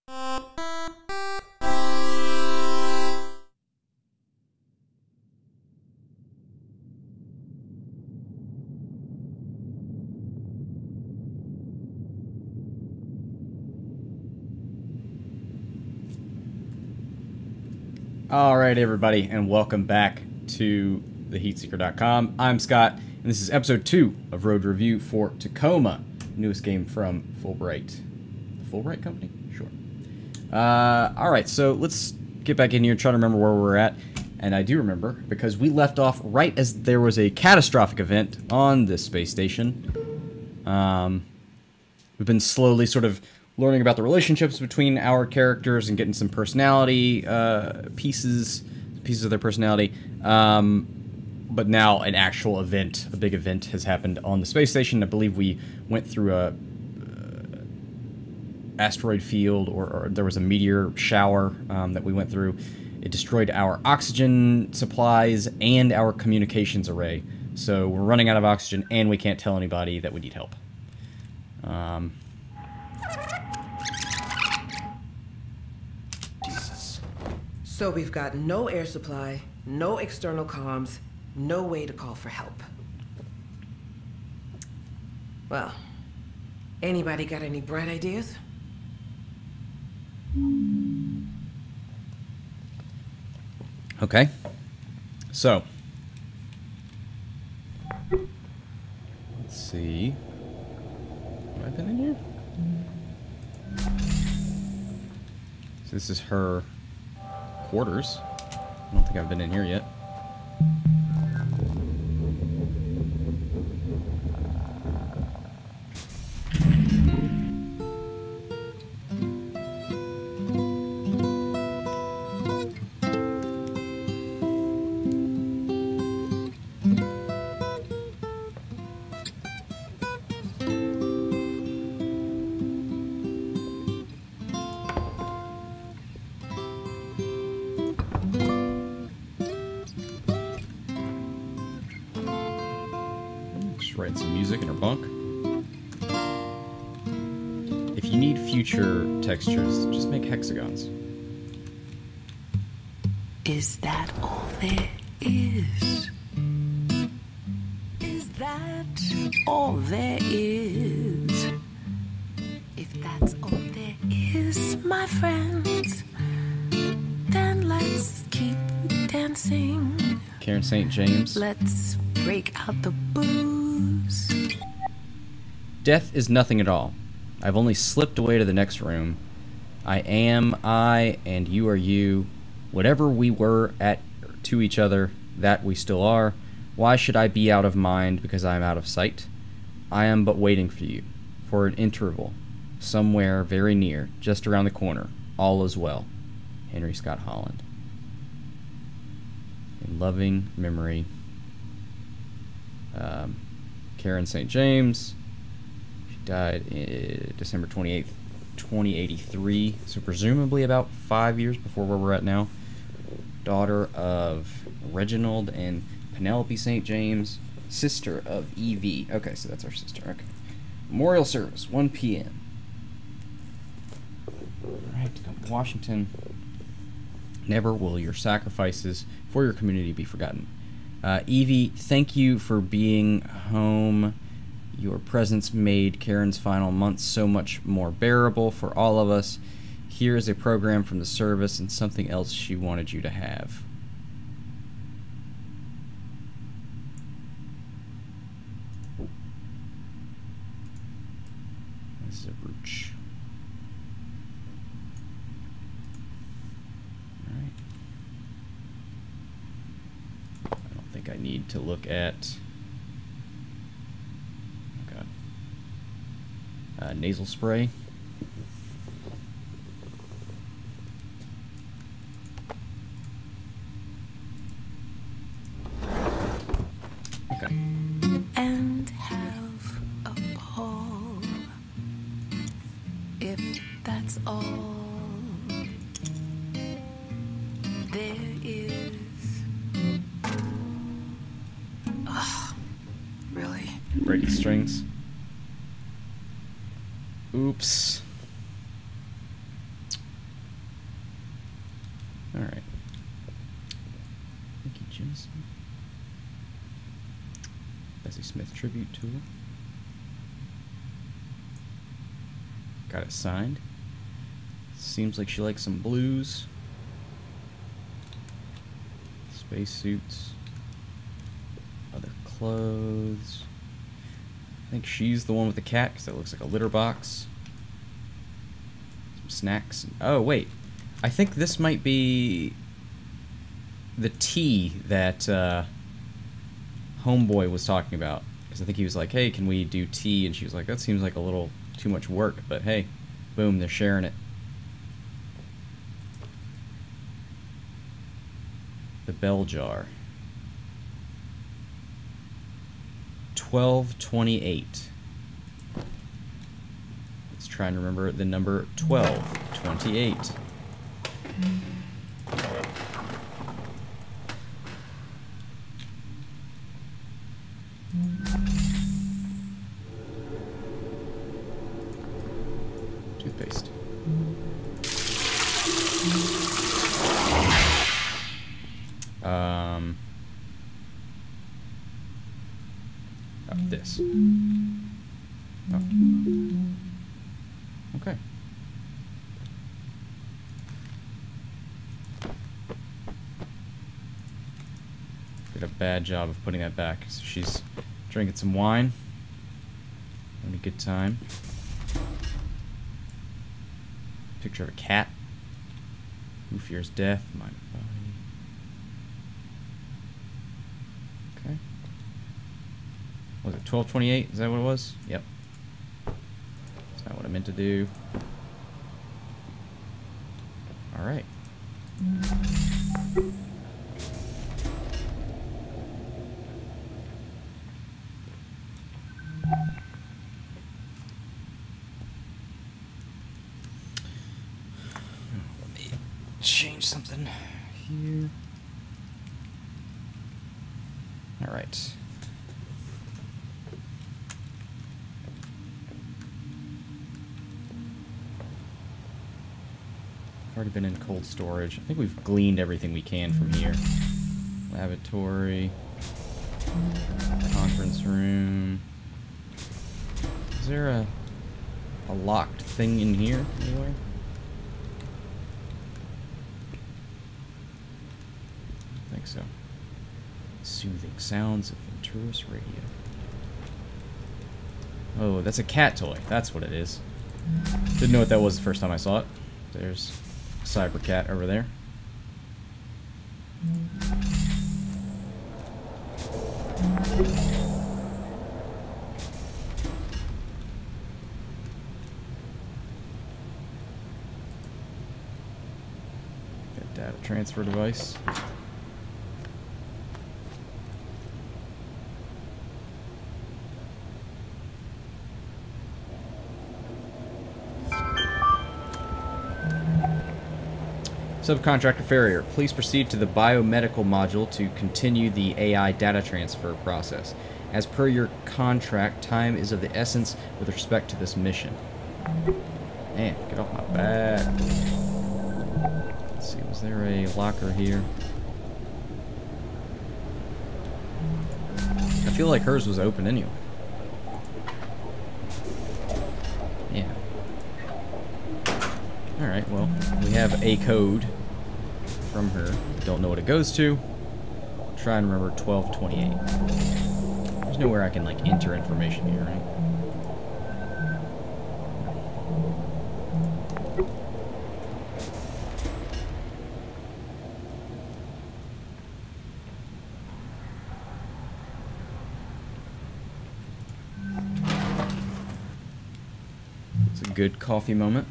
Alright everybody, and welcome back to theheatseeker.com. I'm Scott, and this is episode 2 of Road Review for Tacoma, newest game from Fulbright. The Fulbright company? Sure. Alright, so let's get back in here and try to remember where we're at. And I do remember, because we left off right as there was a catastrophic event on this space station. We've been slowly sort of learning about the relationships between our characters and getting some personality pieces of their personality. But now an actual event, a big event, has happened on the space station. I believe we went through a asteroid field, or there was a meteor shower that we went through. It destroyed our oxygen supplies and our communications array. So we're running out of oxygen, and we can't tell anybody that we need help. So we've got no air supply, no external comms, no way to call for help. Well, anybody got any bright ideas? Okay. So, let's see. Have I been in here? So this is her quarters. I don't think I've been in here yet. Write some music in her bunk. If you need future textures, just make hexagons. Is that all there is? Is that all there is? If that's all there is, my friends, then let's keep dancing. Karen St. James. Let's break out the booze. Death is nothing at all. I've only slipped away to the next room. I am I, and you are you. Whatever we were at to each other, that we still are. Why should I be out of mind because I am out of sight? I am but waiting for you, for an interval, somewhere very near, just around the corner. All is well. Henry Scott Holland. In loving memory, Karen St. James. She died December 28th, 2083, so presumably about 5 years before where we're at now. Daughter of Reginald and Penelope St. James, sister of Evie. Okay, so that's our sister. Okay. Memorial service, 1 p.m. Alright, Tacoma, Washington. Never will your sacrifices for your community be forgotten. Evie, thank you for being home. Your presence made Karen's final months so much more bearable for all of us. Here is a program from the service and something else she wanted you to have. This is a brooch. Alright. I don't think I need to look at... nasal spray. Okay. And have a ball, if that's all there is. Ugh, really? Breaking strings. Oops. Bessie Smith tribute tool. Got it signed. Seems like she likes some blues. Spacesuits. Other clothes. I think she's the one with the cat because that looks like a litter box. Some snacks. Oh, wait. I think this might be the tea that Homeboy was talking about. Because I think he was like, hey, can we do tea? And she was like, that seems like a little too much work. But hey, boom, they're sharing it. The bell jar. 1228. Let's try and remember the number 1228. Toothpaste. This. Oh. Okay. Did a bad job of putting that back. So she's drinking some wine. Having a good time. Picture of a cat. Who fears death? Mind and body. Okay. Was it 1228? Is that what it was? Yep. That's not what I meant to do. Alright. Let me change something here. Alright. Already been in cold storage. I think we've gleaned everything we can from here. Lavatory. Conference room. Is there a locked thing in here anywhere? I think so. Soothing sounds of Venturis radio. Oh, that's a cat toy. That's what it is. Didn't know what that was the first time I saw it. There's Cyber Cat over there. Got data transfer device. Subcontractor Farrier, please proceed to the biomedical module to continue the AI data transfer process. As per your contract, time is of the essence with respect to this mission. Man, get off my back. Let's see, was there a locker here? I feel like hers was open anyway. Yeah. Alright, well, we have a code from her. Don't know what it goes to. Try and remember 1228. There's nowhere I can, like, enter information here, right? It's a good coffee moment.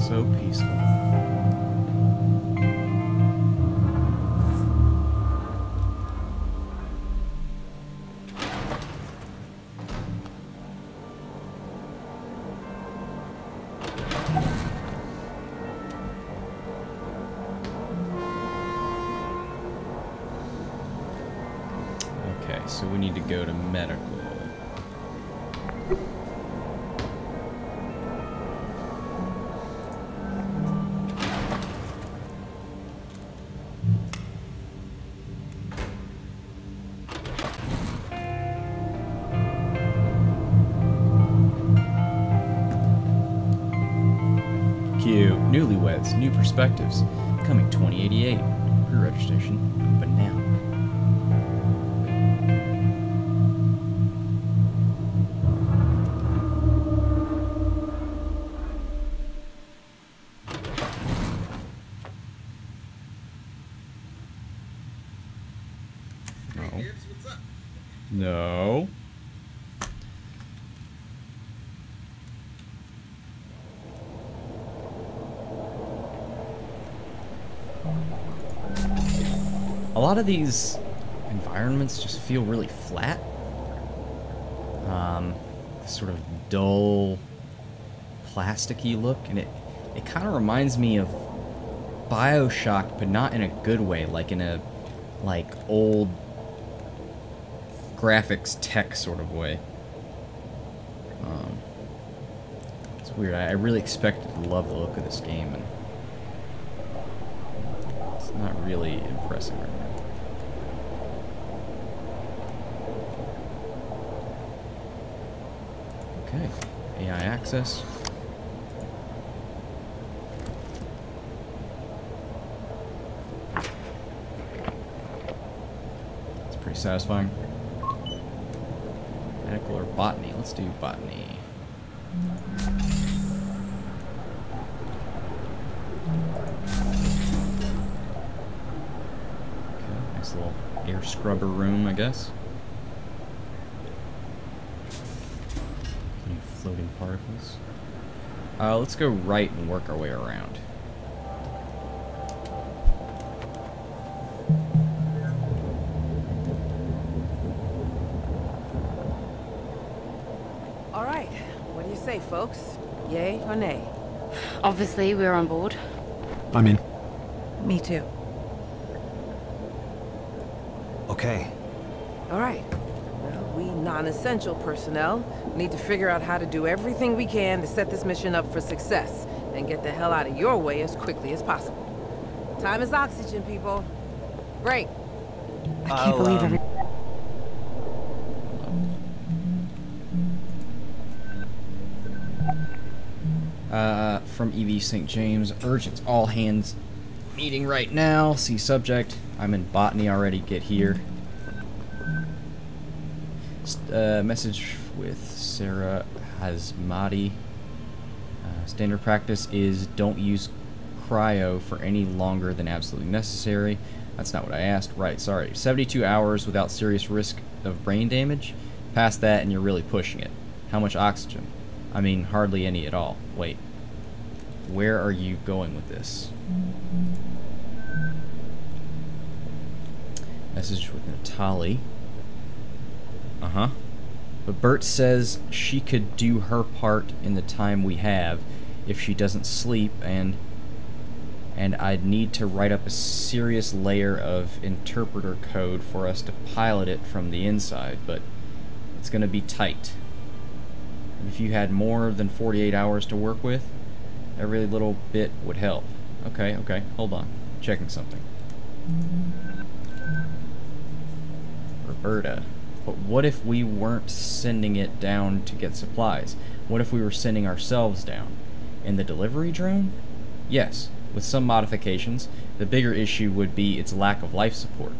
So peaceful. so we need to go to medical. Q. Newlyweds, New Perspectives. Coming 2088. Pre-registration open now. No. A lot of these environments just feel really flat. This sort of dull, plasticky look, and it kind of reminds me of BioShock, but not in a good way, like in a old graphics tech sort of way. It's weird. I really expected to love the look of this game, and it's not really impressive right now. Okay, AI access. It's pretty satisfying. Medical or botany? Let's do botany. Okay, nice little air scrubber room, I guess. Floating particles. Let's go right and work our way around. All right, what do you say, folks? Yay or nay? Obviously, we're on board. I'm in. Me too. Okay. All right. Well, we non-essential personnel need to figure out how to do everything we can to set this mission up for success and get the hell out of your way as quickly as possible. Time is oxygen, people. Break. I can't believe every... From EV St. James, urgent all hands meeting right now. See subject. I'm in botany already. Get here. Message with Sarah Hazmati. Standard practice is don't use cryo for any longer than absolutely necessary. That's not what I asked. Right, sorry. 72 hours without serious risk of brain damage. Past that and you're really pushing it. How much oxygen? I mean, hardly any at all. Wait. Where are you going with this? Message with Natali. Uh-huh. But Bert says she could do her part in the time we have if she doesn't sleep, and I'd need to write up a serious layer of interpreter code for us to pilot it from the inside, but it's going to be tight. And if you had more than 48 hours to work with, every little bit would help. Okay, hold on. Checking something. Roberta. But what if we weren't sending it down to get supplies? What if we were sending ourselves down? In the delivery drone? Yes, with some modifications. The bigger issue would be its lack of life support.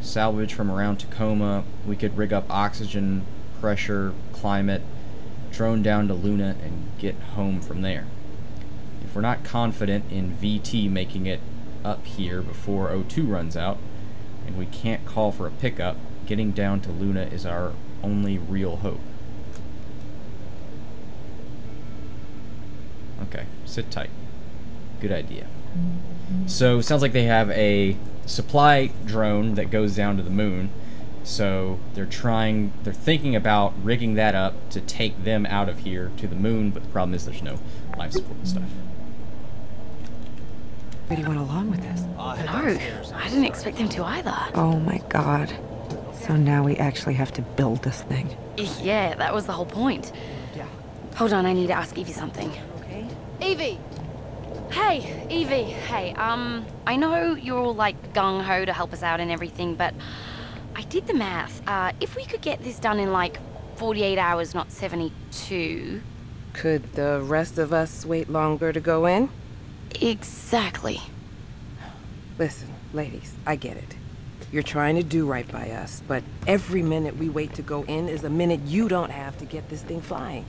Salvage from around Tacoma, we could rig up oxygen, pressure, climate, drone down to Luna, and get home from there. If we're not confident in VT making it up here before O2 runs out, and we can't call for a pickup, getting down to Luna is our only real hope. Okay, sit tight. Good idea. So, sounds like they have a supply drone that goes down to the moon. So, they're thinking about rigging that up to take them out of here to the moon, but the problem is there's no life support and stuff. Really went along with this. No, I didn't expect them to either. Oh my god. So now we actually have to build this thing. Yeah, that was the whole point. Yeah. Hold on, I need to ask Evie something. Okay. Evie! Hey, Evie, hey, I know you're all like gung-ho to help us out and everything, but I did the math. If we could get this done in like 48 hours, not 72... Could the rest of us wait longer to go in? Exactly. Listen, ladies, I get it. You're trying to do right by us, but every minute we wait to go in is a minute you don't have to get this thing flying.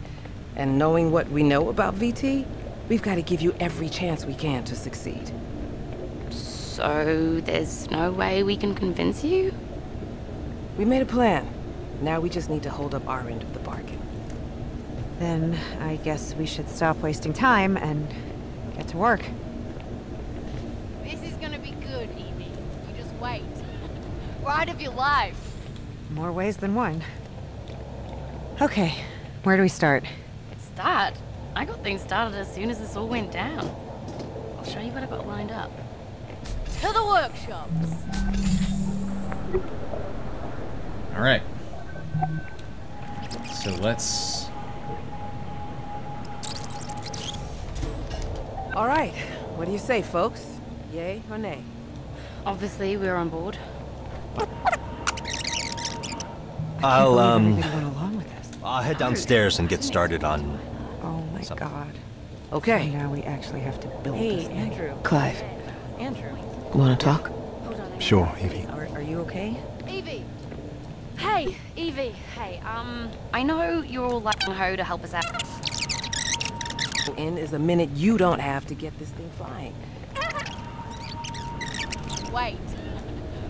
And knowing what we know about VT, we've got to give you every chance we can to succeed. So there's no way we can convince you? We made a plan. Now we just need to hold up our end of the bargain. Then I guess we should stop wasting time and get to work. This is gonna be good, Evie. You just wait. Ride of your life. More ways than one. Okay, where do we start? Start? I got things started as soon as this all went down. I'll show you what I got lined up. To the workshops. All right. So let's... All right, what do you say, folks? Yay or nay? Obviously, we're on board. I'll Everybody went along with this. I'll head downstairs and get started on. Oh my Something. god. Okay. So now we actually have to build Hey, this thing. Andrew. Clive, Andrew. want to talk? Hold on. Sure, Evie. Are you okay? Evie. Hey, Evie, hey, I know you're all like ho to help us out. In is a minute you don't have to get this thing flying. Wait.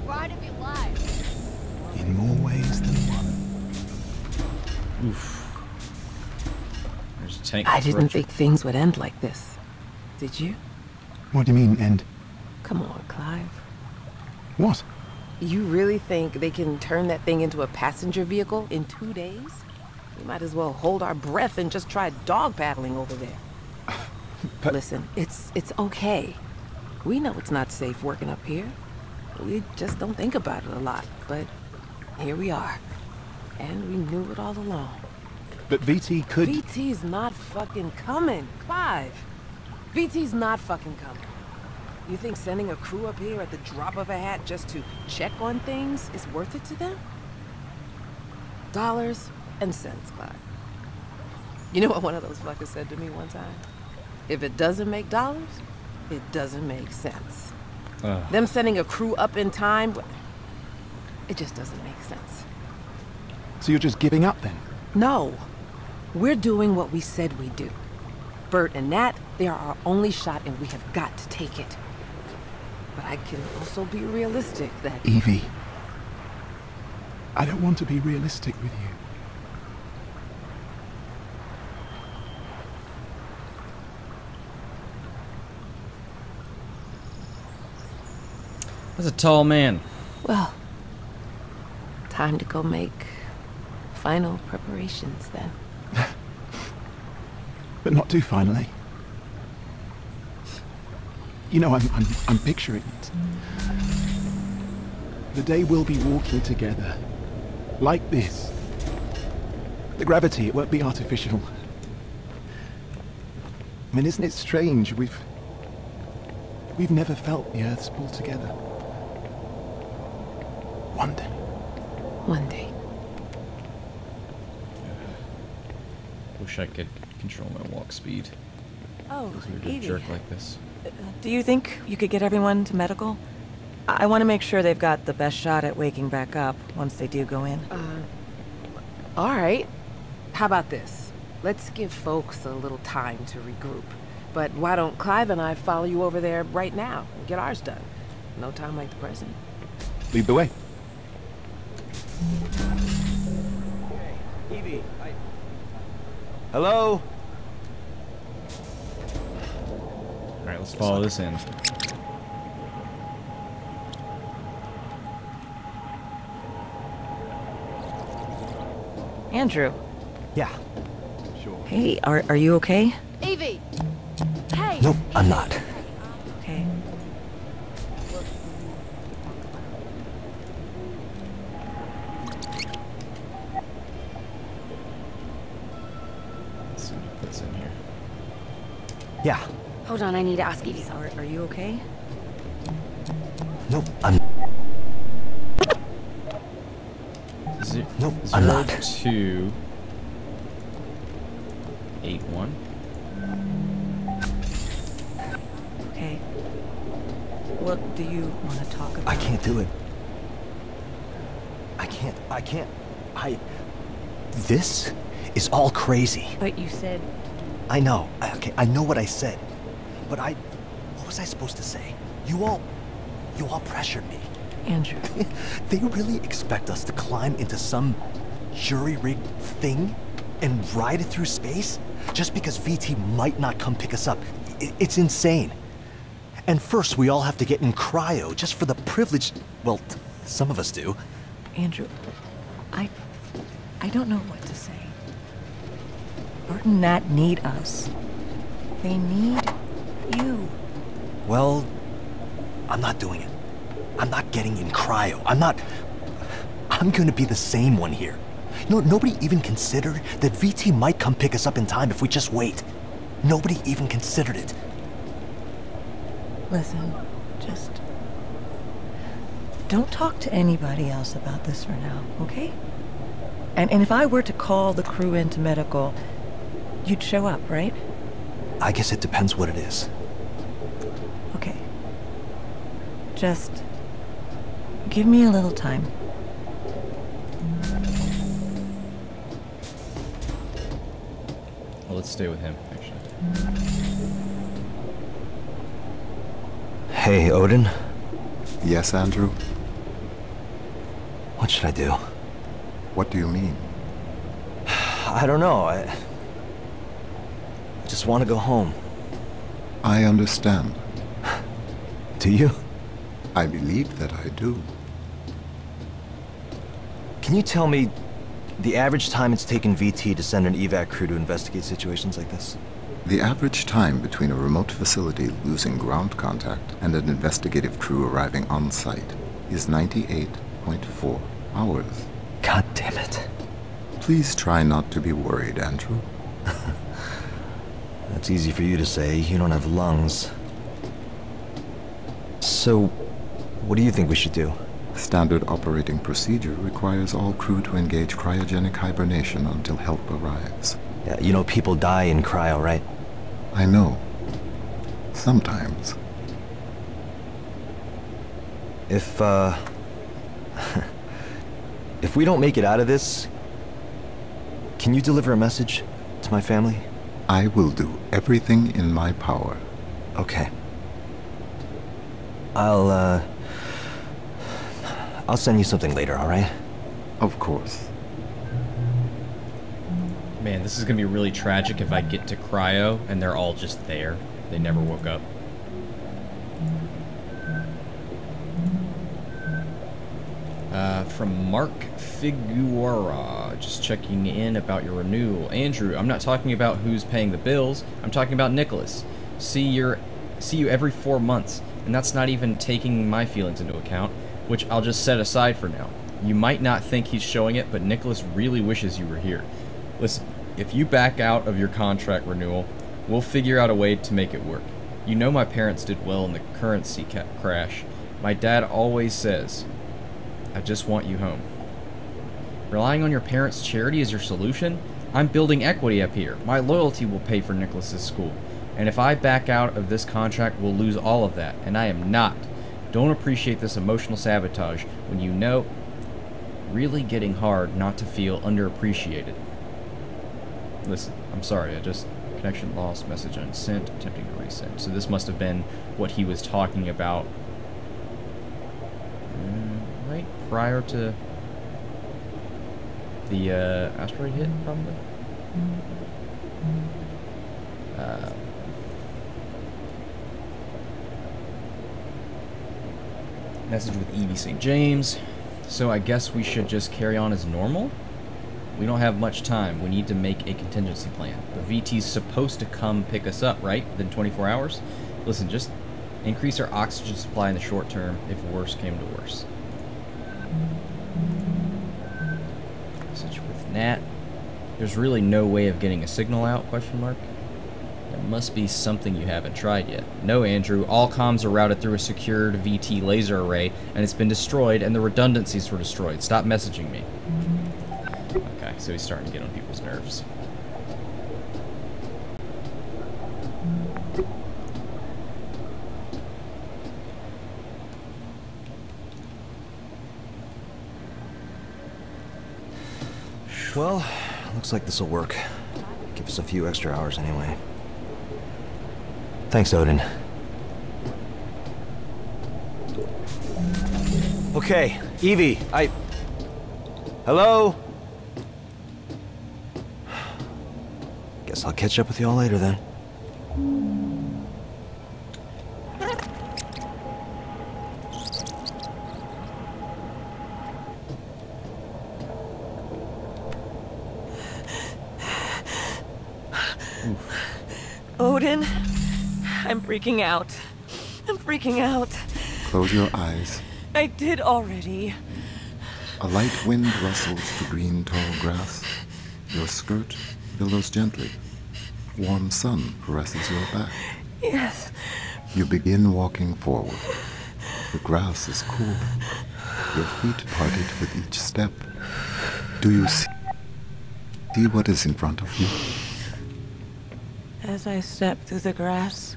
Ride of your life. In more ways than one. Oof. There's a tank. I didn't rupture. think things would end like this. Did you? What do you mean, end? Come on, Clive. What? You really think they can turn that thing into a passenger vehicle in 2 days? We might as well hold our breath and just try dog paddling over there. But- Listen, it's okay. We know it's not safe working up here. We just don't think about it a lot, but here we are. And we knew it all along. But VT could. VT's not fucking coming, Clive. VT's not fucking coming. You think sending a crew up here at the drop of a hat just to check on things is worth it to them? Dollars and cents, Clive. You know what one of those fuckers said to me one time? If it doesn't make dollars, it doesn't make sense. Them sending a crew up in time, it just doesn't make sense. So you're just giving up then? No. We're doing what we said we'd do. Bert and Nat, they are our only shot and we have got to take it. But I can also be realistic that... Evie. I don't want to be realistic with you. That's a tall man. Well, time to go make final preparations then. But not too finally. You know, I'm picturing it. The day we'll be walking together. Like this. The gravity, it won't be artificial. I mean, isn't it strange? We've never felt the Earth's pull together. One day. One day. Wish I could control my walk speed. Oh, Weird to Evie, jerk like this. do you think you could get everyone to medical? I want to make sure they've got the best shot at waking back up once they do go in. All right. How about this? Let's give folks a little time to regroup. But why don't Clive and I follow you over there right now and get ours done? No time like the present. Lead the way. Evie, Hello? All right, let's follow this in. Andrew. Yeah. Sure. Hey, are you okay? Evie! Hey! No, I'm not. Okay. fits in here. Yeah. Hold on, I need to ask Evie something. Are you okay? Nope, I'm... Nope, I'm not. 0281. Okay. What do you want to talk about? I can't do it. I can't. This is all crazy. But you said... I know. Okay, I know what I said. But what was I supposed to say? You all pressured me. Andrew. They really expect us to climb into some jury-rigged thing and ride it through space? Just because VT might not come pick us up. It's insane. And first we all have to get in cryo just for the privilege... Well, some of us do. Andrew, I don't know what to say. Bert and Nat need us. They need you. Well, I'm not doing it. I'm not getting in cryo. I'm gonna be the same one here. You know, nobody even considered that VT might come pick us up in time if we just wait. Nobody even considered it. Listen, just... don't talk to anybody else about this for now, okay? And if I were to call the crew into medical, you'd show up, right? I guess it depends what it is. Okay. Just... give me a little time. Well, let's stay with him, actually. Hey, Odin. Yes, Andrew? What should I do? What do you mean? I don't know. I just want to go home. I understand. Do you? I believe that I do. Can you tell me the average time it's taken VT to send an evac crew to investigate situations like this? The average time between a remote facility losing ground contact and an investigative crew arriving on site is 98.4 hours. God damn it. Please try not to be worried, Andrew. That's easy for you to say. You don't have lungs. So, what do you think we should do? Standard operating procedure requires all crew to engage cryogenic hibernation until help arrives. Yeah, you know people die in cryo, right? I know. Sometimes. If we don't make it out of this, can you deliver a message to my family? I will do everything in my power. Okay. I'll send you something later, all right? Of course. Man, this is gonna be really tragic if I get to cryo and they're all just there. They never woke up. From Mark Figueroa, just checking in about your renewal. Andrew, I'm not talking about who's paying the bills. I'm talking about Nicholas. See you every 4 months, and that's not even taking my feelings into account, which I'll just set aside for now. You might not think he's showing it, but Nicholas really wishes you were here. Listen, if you back out of your contract renewal, we'll figure out a way to make it work. You know my parents did well in the currency crash. My dad always says, I just want you home. Relying on your parents' charity as your solution? I'm building equity up here. My loyalty will pay for Nicholas's school. And if I back out of this contract, we'll lose all of that. And I am not. Don't appreciate this emotional sabotage when you know really getting hard not to feel underappreciated. Listen, I'm sorry, connection lost, message unsent, attempting to resend. So this must have been what he was talking about right prior to the asteroid hit, probably. Message with Evie St. James. So I guess we should just carry on as normal? We don't have much time. We need to make a contingency plan. The VT's supposed to come pick us up, right? Within 24 hours? Listen, just increase our oxygen supply in the short term if worse came to worse. Message with Nat. There's really no way of getting a signal out, question mark? There must be something you haven't tried yet. No, Andrew, all comms are routed through a secured VT laser array, and it's been destroyed, and the redundancies were destroyed. Stop messaging me. Okay, so he's starting to get on people's nerves. Well, looks like this'll work. Give us a few extra hours anyway. Thanks, Odin. Okay, Evie, Hello? Guess I'll catch up with y'all later then. Odin, I'm freaking out. I'm freaking out. Close your eyes. I did already. A light wind rustles the green tall grass. Your skirt billows gently. Warm sun caresses your back. Yes. You begin walking forward. The grass is cool. Your feet parted with each step. Do you see what is in front of you? As I step through the grass,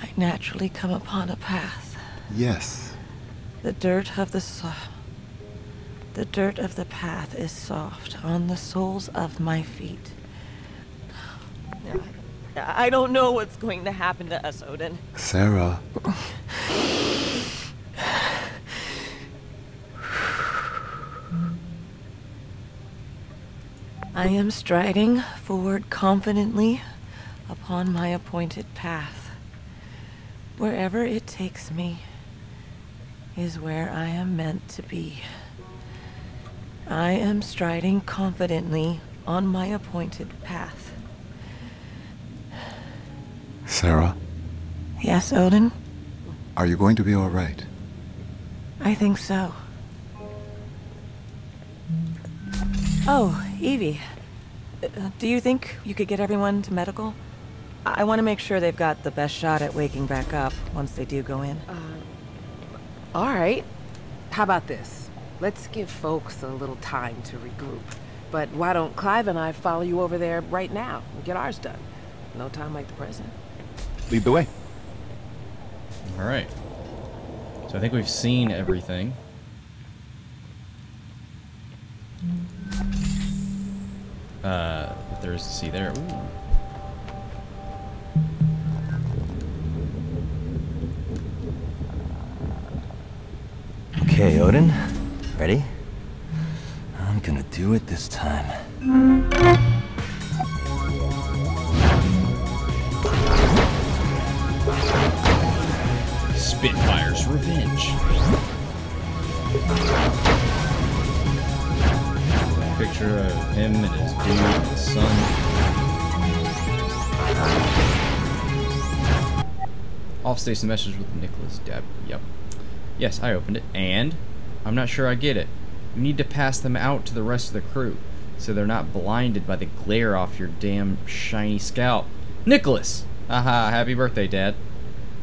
I naturally come upon a path. Yes. The dirt of the path is soft on the soles of my feet. I don't know what's going to happen to us, Odin. Sarah. I am striding forward confidently upon my appointed path. Wherever it takes me is where I am meant to be. I am striding confidently on my appointed path. Sarah? Yes, Odin? Are you going to be all right? I think so. Oh, Evie. Do you think you could get everyone to medical? I want to make sure they've got the best shot at waking back up once they do go in. All right. How about this? Let's give folks a little time to regroup. But why don't Clive and I follow you over there right now and get ours done? No time like the present. Lead the way. All right. So I think we've seen everything. What there is to see there. Ooh. Okay, Odin. Ready? I'm gonna do it this time. Spitfire's revenge. Picture of him and his dude and his son. Off-station message with Nicholas Deb. Yep. Yes, I opened it, and I'm not sure I get it. You need to pass them out to the rest of the crew, so they're not blinded by the glare off your damn shiny scalp. Nicholas! Haha, happy birthday, Dad.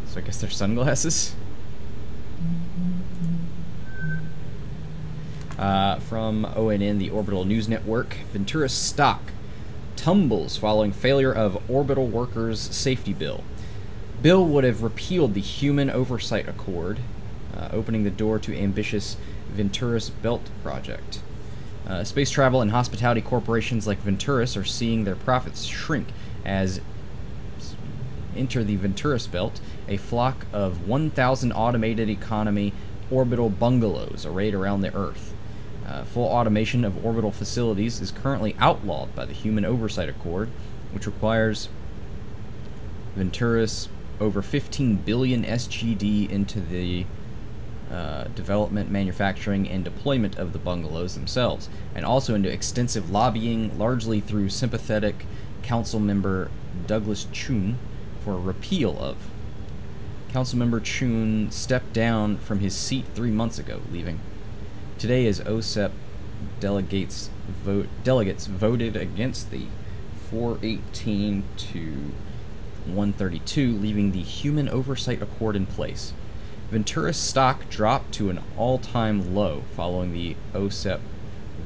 So I guess they're sunglasses? From ONN, the Orbital News Network, Ventura's stock tumbles following failure of Orbital Workers' Safety Bill. Bill would have repealed the Human Oversight Accord, opening the door to ambitious Venturis Belt project. Space travel and hospitality corporations like Venturis are seeing their profits shrink as enter the Venturis Belt, a flock of 1,000 automated economy orbital bungalows arrayed around the Earth. Full automation of orbital facilities is currently outlawed by the Human Oversight Accord, which requires Venturis over 15 billion SGD into the development, manufacturing, and deployment of the bungalows themselves, and also into extensive lobbying, largely through sympathetic council member Douglas Chun, for a repeal of. Councilmember Chun stepped down from his seat 3 months ago, leaving. Today is OSEP delegates voted against the 418 to 132, leaving the Human Oversight Accord in place. Ventura's stock dropped to an all-time low following the OSEP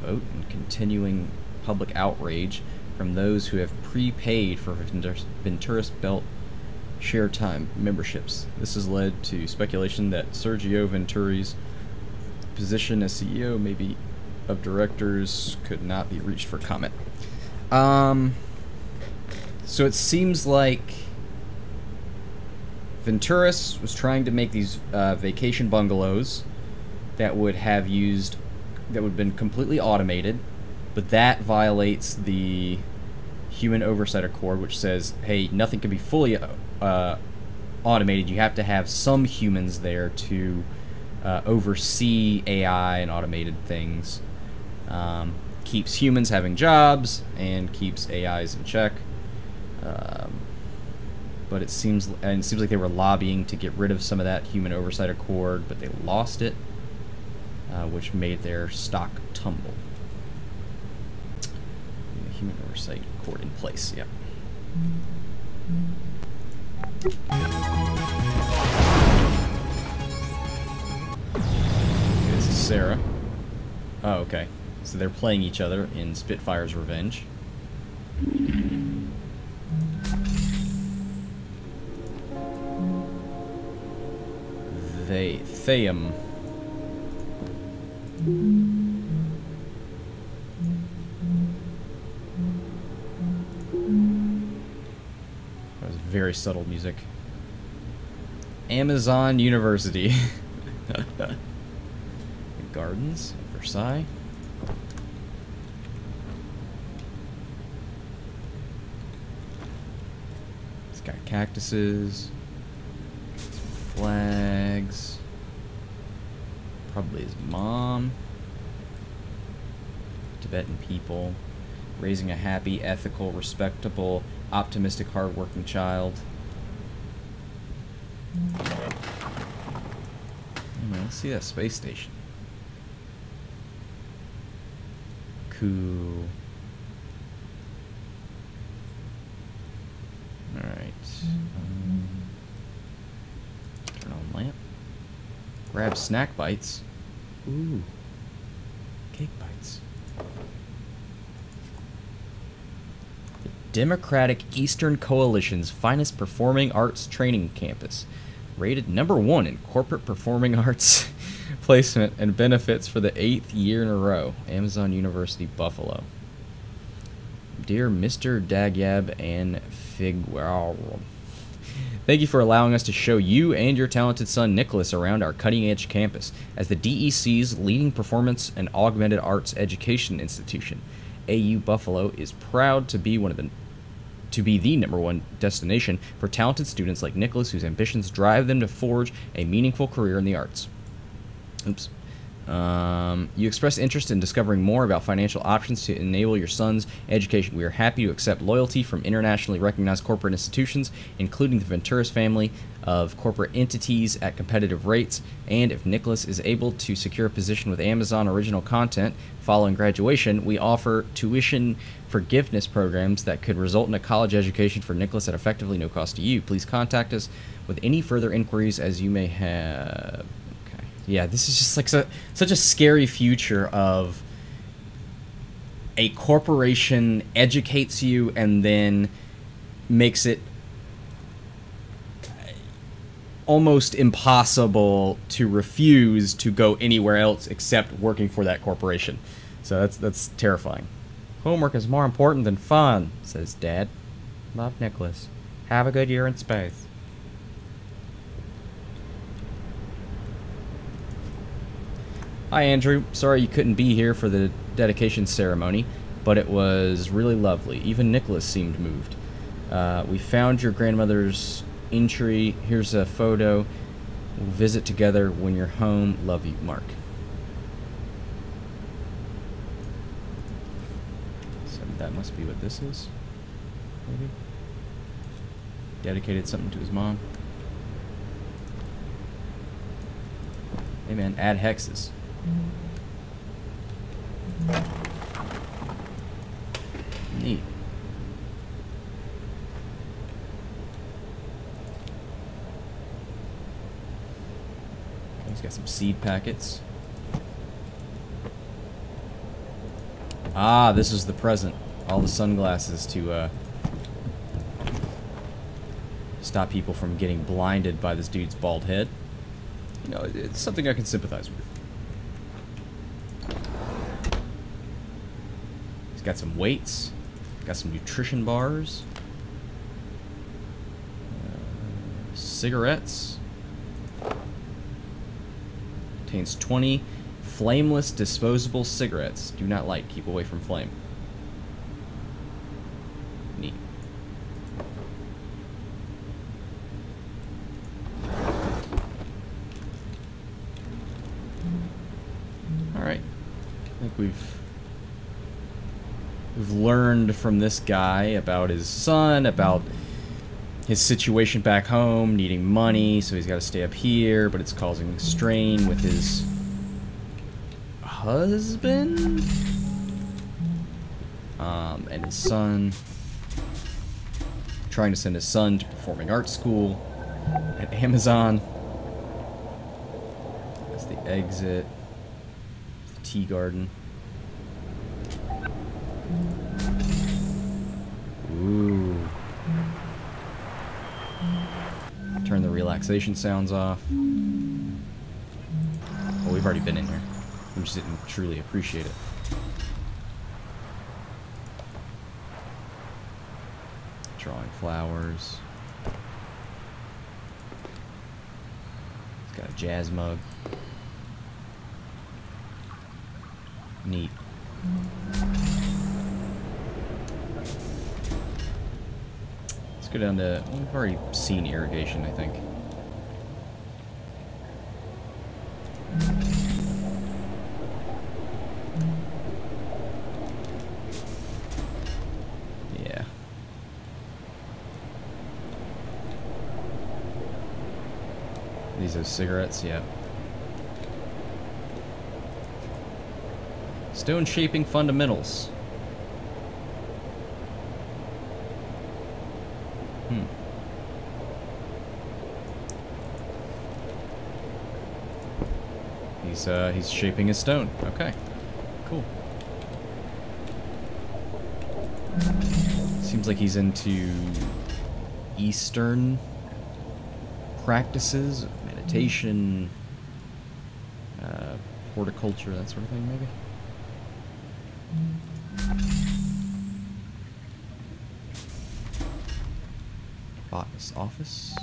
vote and continuing public outrage from those who have prepaid for Ventura's Belt share time memberships. This has led to speculation that Sergio Venturi's position as CEO, maybe of directors, could not be reached for comment. So it seems like Venturis was trying to make these vacation bungalows that would have been completely automated, but that violates the Human Oversight Accord, which says, hey, nothing can be fully automated. You have to have some humans there to oversee AI and automated things. Keeps humans having jobs and keeps AIs in check. But it seems like they were lobbying to get rid of some of that Human Oversight Accord, but they lost it, which made their stock tumble. The Human Oversight Accord in place, yep. This is Sarah. Oh, okay. So they're playing each other in Spitfire's Revenge. Theum. That was very subtle music. Amazon University. Gardens of Versailles. It's got cactuses, some flags, probably his mom, Tibetan people, raising a happy, ethical, respectable, optimistic, hardworking child. Let's see that space station. Cool. Alright. Turn on lamp. Grab snack bites. Ooh. Cake bites. The Democratic Eastern Coalition's finest performing arts training campus. Rated #1 in corporate performing arts placement and benefits for the 8th year in a row. Amazon University, Buffalo. Dear Mr. Dagyab and Figueroa, thank you for allowing us to show you and your talented son Nicholas around our cutting-edge campus. As the DEC's leading performance and augmented arts education institution, AU Buffalo is proud to be the #1 destination for talented students like Nicholas, whose ambitions drive them to forge a meaningful career in the arts. Oops. You expressed interest in discovering more about financial options to enable your son's education. We are happy to accept loyalty from internationally recognized corporate institutions, including the Venturis family of corporate entities at competitive rates, and if Nicholas is able to secure a position with Amazon Original Content following graduation, we offer tuition forgiveness programs that could result in a college education for Nicholas at effectively no cost to you. Please contact us with any further inquiries as you may have. Yeah, this is just like such a scary future of a corporation educates you and then makes it almost impossible to refuse to go anywhere else except working for that corporation. So that's terrifying. Homework is more important than fun, says Dad. Love, Nicholas. Have a good year in space. Hi, Andrew. Sorry you couldn't be here for the dedication ceremony, but it was really lovely. Even Nicholas seemed moved. We found your grandmother's entry. Here's a photo. We'll visit together when you're home. Love you, Mark. So that must be what this is. Maybe. Dedicated something to his mom. Hey man, add hexes. Neat. He's got some seed packets. Ah, this is the present. All the sunglasses to stop people from getting blinded by this dude's bald head. You know, it's something I can sympathize with. He's got some weights. Got some nutrition bars. Cigarettes. Contains 20 flameless disposable cigarettes. Do not light. Keep away from flame. Neat. Alright. I think we've learned from this guy about his son, about his situation back home, needing money, so he's got to stay up here, but it's causing strain with his husband and his son. Trying to send his son to performing arts school at Amazon. That's the exit. The tea garden. Ooh. Turn the relaxation sounds off. Oh, we've already been in here. We just didn't truly appreciate it. Drawing flowers. It's got a jazz mug. Neat. Let's go down to... We've already seen irrigation, I think. Yeah. These are cigarettes, yeah. Stone shaping fundamentals. He's shaping his stone. Okay, cool. Seems like he's into Eastern practices, meditation, horticulture, that sort of thing, maybe. Botanist's office.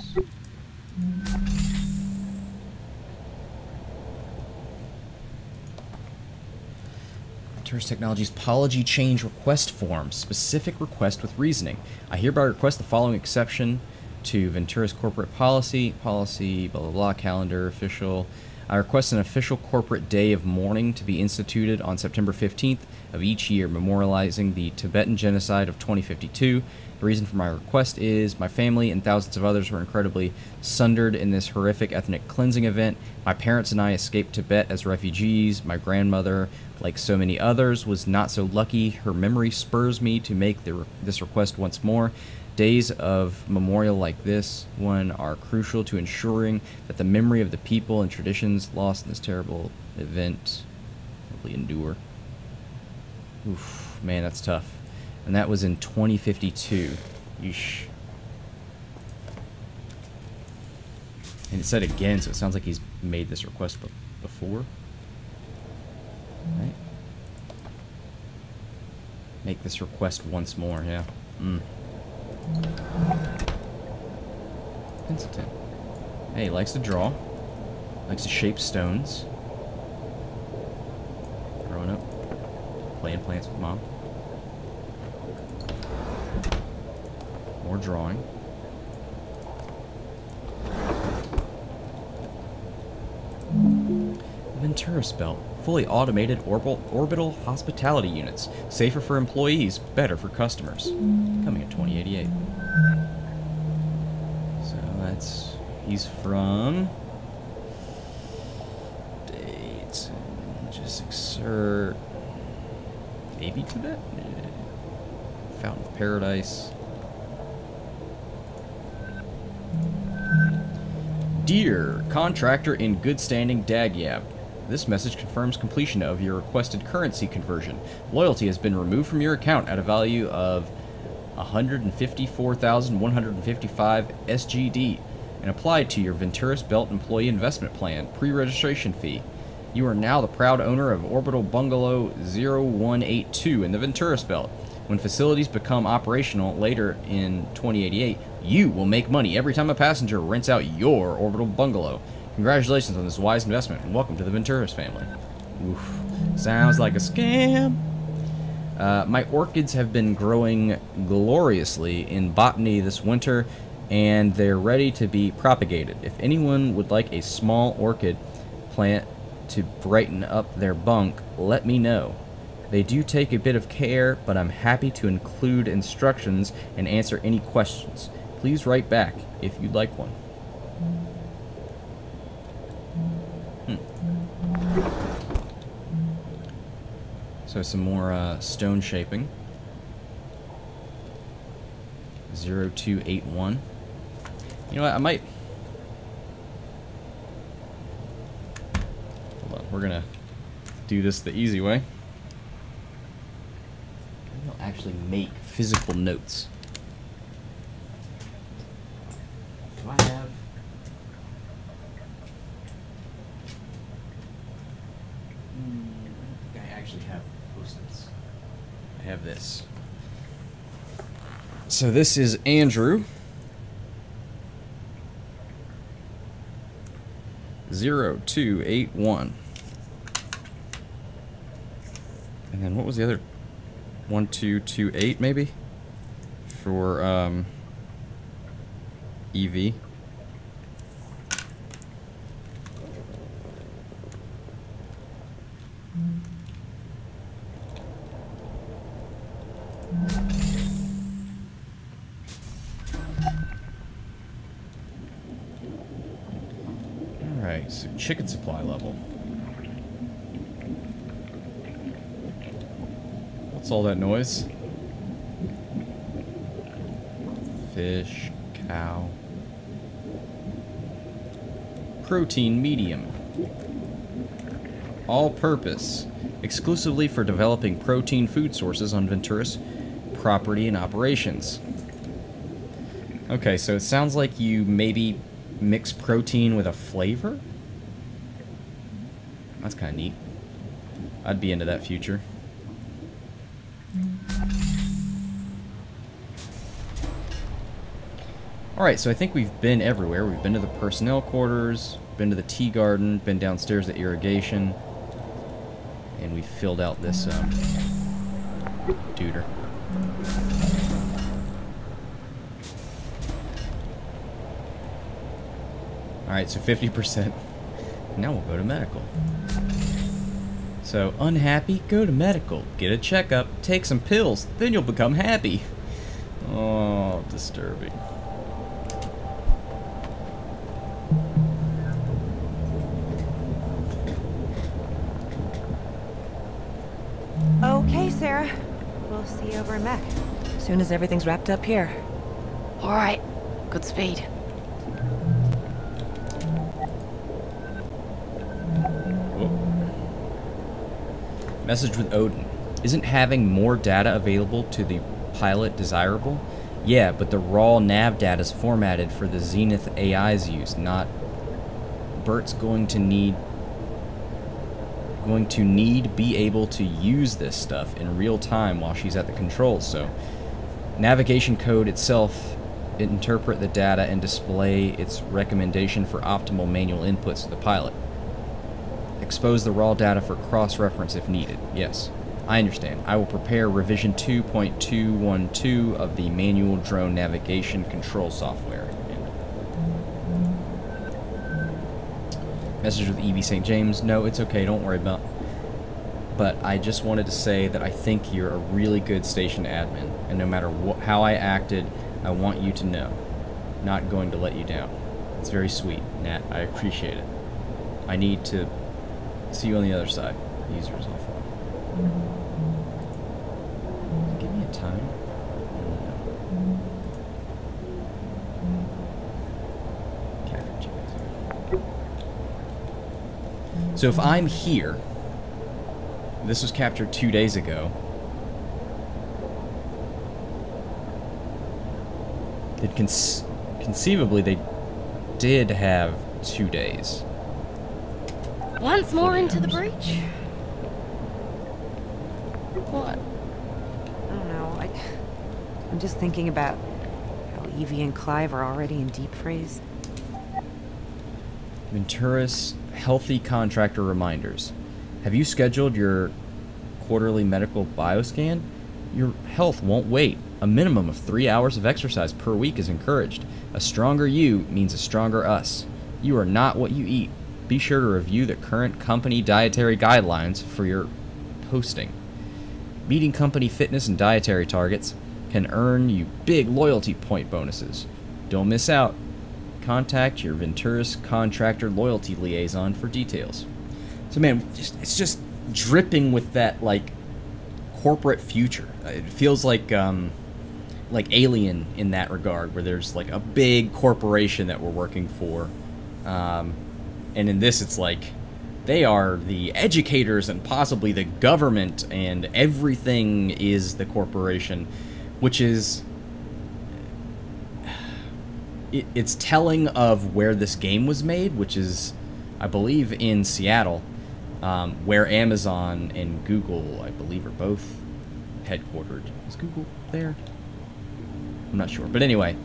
Venturis Technologies Policy Change Request Form. Specific request with reasoning. I hereby request the following exception to Venturis Corporate Policy. Policy, blah, blah, blah, calendar, official. I request an official corporate day of mourning to be instituted on September 15th of each year, memorializing the Tibetan genocide of 2052. The reason for my request is my family and thousands of others were incredibly sundered in this horrific ethnic cleansing event. My parents and I escaped Tibet as refugees. My grandmother, like so many others, was not so lucky. Her memory spurs me to make this request once more. Days of memorial like this one are crucial to ensuring that the memory of the people and traditions lost in this terrible event will endure. Oof, man, that's tough. And that was in 2052. Yeesh. And it said again, so it sounds like he's made this request before. Right? Make this request once more, yeah. Pinselton. Hey, he likes to draw. Likes to shape stones. Growing up. Playing plants with mom. More drawing. Venturis Belt. Fully automated orbital hospitality units. Safer for employees, better for customers. Coming in 2088. So that's... He's from... Dates. Just exert... maybe Tibet? Fountain of Paradise. Dear contractor in good standing Dagyab, this message confirms completion of your requested currency conversion. Loyalty has been removed from your account at a value of 154,155 SGD and applied to your Venturis Belt Employee Investment Plan pre-registration fee. You are now the proud owner of Orbital Bungalow 0182 in the Venturis Belt. When facilities become operational later in 2088, you will make money every time a passenger rents out your orbital bungalow. Congratulations on this wise investment, and welcome to the Venturis family. Oof. Sounds like a scam. My orchids have been growing gloriously in botany this winter, and they're ready to be propagated. If anyone would like a small orchid plant to brighten up their bunk, let me know. They do take a bit of care, but I'm happy to include instructions and answer any questions. Please write back if you'd like one. So some more stone shaping. 0281. You know what, I might... Hold on, we're gonna do this the easy way. I'll actually make physical notes. Do I have... I actually have Post-its. I have this. So this is Andrew. 0281. And then what was the other? 1228 maybe? For EV. Alright, so chicken supply level. What's all that noise? Fish, cow. Protein medium. All purpose. Exclusively for developing protein food sources on Venturis property and operations. Okay, so it sounds like you maybe mix protein with a flavor? That's kind of neat. I'd be into that future. Alright, so I think we've been everywhere. We've been to the personnel quarters, been to the tea garden, been downstairs to irrigation, and we filled out this duder. Alright, so 50%. Now we'll go to medical. So, unhappy? Go to medical. Get a checkup, take some pills, then you'll become happy. Oh, disturbing. Okay, Sarah. We'll see you over in Mech. As soon as everything's wrapped up here. All right, good speed. Message with Odin. Isn't having more data available to the pilot desirable? Yeah, but the raw nav data is formatted for the Zenith AI's use, not... Bert's going to need be able to use this stuff in real time while she's at the controls, so navigation code itself interpret the data and display its recommendation for optimal manual inputs to the pilot. Expose the raw data for cross-reference if needed. Yes, I understand. I will prepare revision 2.212 of the manual drone navigation control software. Message with E.B. St. James. No, it's okay. Don't worry about it. But I just wanted to say that I think you're a really good station admin. And no matter how I acted, I want you to know. Not going to let you down. It's very sweet, Nat. I appreciate it. I need to see you on the other side. User is offline. time? So if I'm here, this was captured 2 days ago. It conceivably they did have 2 days. Once more into the breach? What? I don't know. I'm just thinking about how Evie and Clive are already in deep freeze. Venturis Healthy Contractor Reminders. Have you scheduled your quarterly medical bioscan? Your health won't wait. A minimum of 3 hours of exercise per week is encouraged. A stronger you means a stronger us. You are not what you eat. Be sure to review the current company dietary guidelines for your posting. Meeting company fitness and dietary targets can earn you big loyalty point bonuses. Don't miss out. Contact your Venturis Contractor Loyalty Liaison for details. So man, it's just dripping with that, like, corporate future. It feels like Alien in that regard, where there's like a big corporation that we're working for. And in this, it's like they are the educators and possibly the government, and everything is the corporation, which is... It's telling of where this game was made, which is, I believe, in Seattle, where Amazon and Google, I believe, are both headquartered. Is Google there? I'm not sure. But anyway,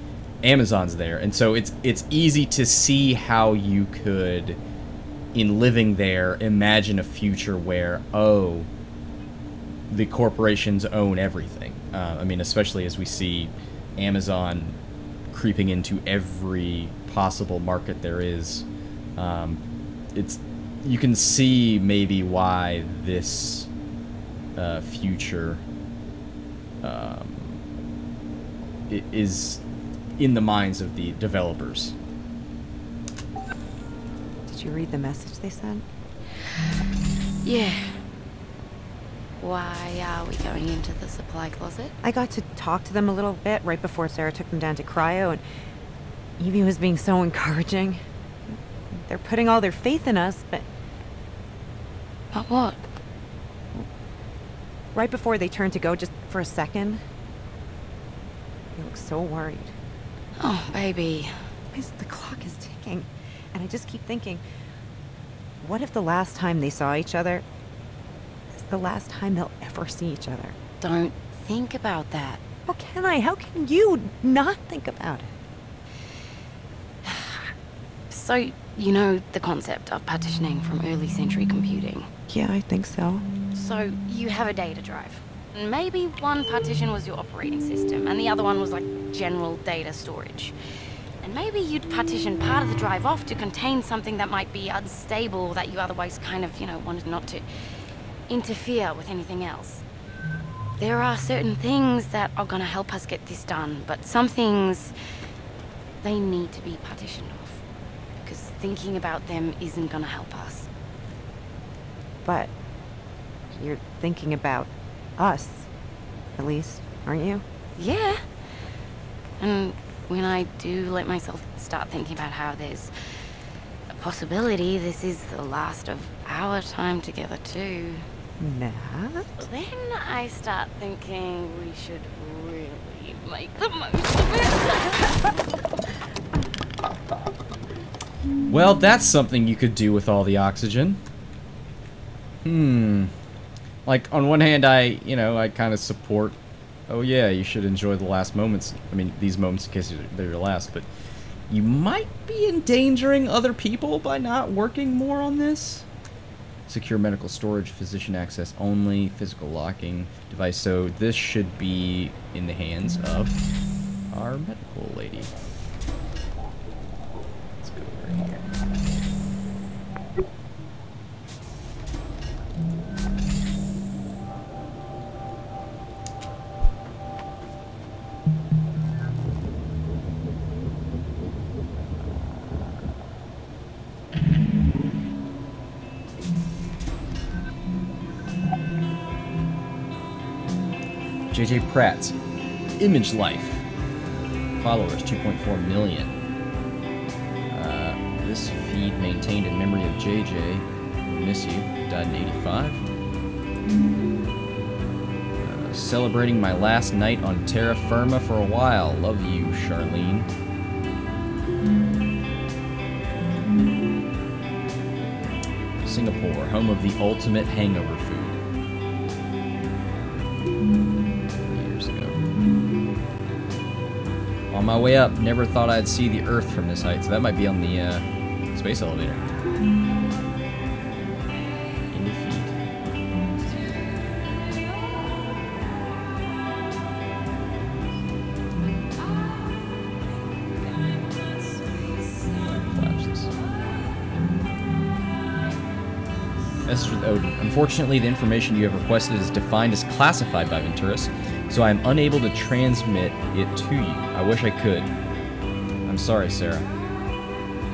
Amazon's there. And so it's easy to see how you could, in living there, imagine a future where, oh, the corporations own everything. I mean, especially as we see Amazon creeping into every possible market there is. You can see maybe why this future is in the minds of the developers. Did you read the message they sent? Yeah. Why are we going into the supply closet? I got to talk to them a little bit right before Sarah took them down to cryo, and Evie was being so encouraging. They're putting all their faith in us, but... But what? Right before they turned to go, just for a second, they looked so worried. Oh, baby. The clock is ticking, and I just keep thinking, what if the last time they saw each other is the last time they'll ever see each other? Don't think about that. How can I? How can you not think about it? So, you know the concept of partitioning from early century computing? Yeah, I think so. So, you have a data drive. And maybe one partition was your operating system, and the other one was like general data storage. And maybe you'd partition part of the drive off to contain something that might be unstable, that you otherwise kind of, wanted not to interfere with anything else. There are certain things that are gonna help us get this done, but some things, they need to be partitioned off. Because thinking about them isn't gonna help us. But you're thinking about us, at least, aren't you? Yeah. And when I do let myself start thinking about how there's a possibility this is the last of our time together too, Nat? then I start thinking we should really make the most of it. Well, that's something you could do with all the oxygen. Like, on one hand, I kind of support, oh yeah, you should enjoy the last moments. I mean, these moments in case they're your last, but you might be endangering other people by not working more on this. Secure medical storage, physician access only, physical locking device. So this should be in the hands of our medical lady. Let's go over here. JJ Pratt's Image Life. Followers, 2.4 million. This feed maintained in memory of JJ. Miss you. Died in 85. Celebrating my last night on terra firma for a while. Love you, Charlene. Singapore, home of the ultimate hangover food. Years ago. On my way up, never thought I'd see the Earth from this height. So that might be on the space elevator. In your feet. Collapses. Message with Odin. Unfortunately, the information you have requested is defined as classified by Venturis, so I am unable to transmit it to you. I wish I could. I'm sorry, Sarah.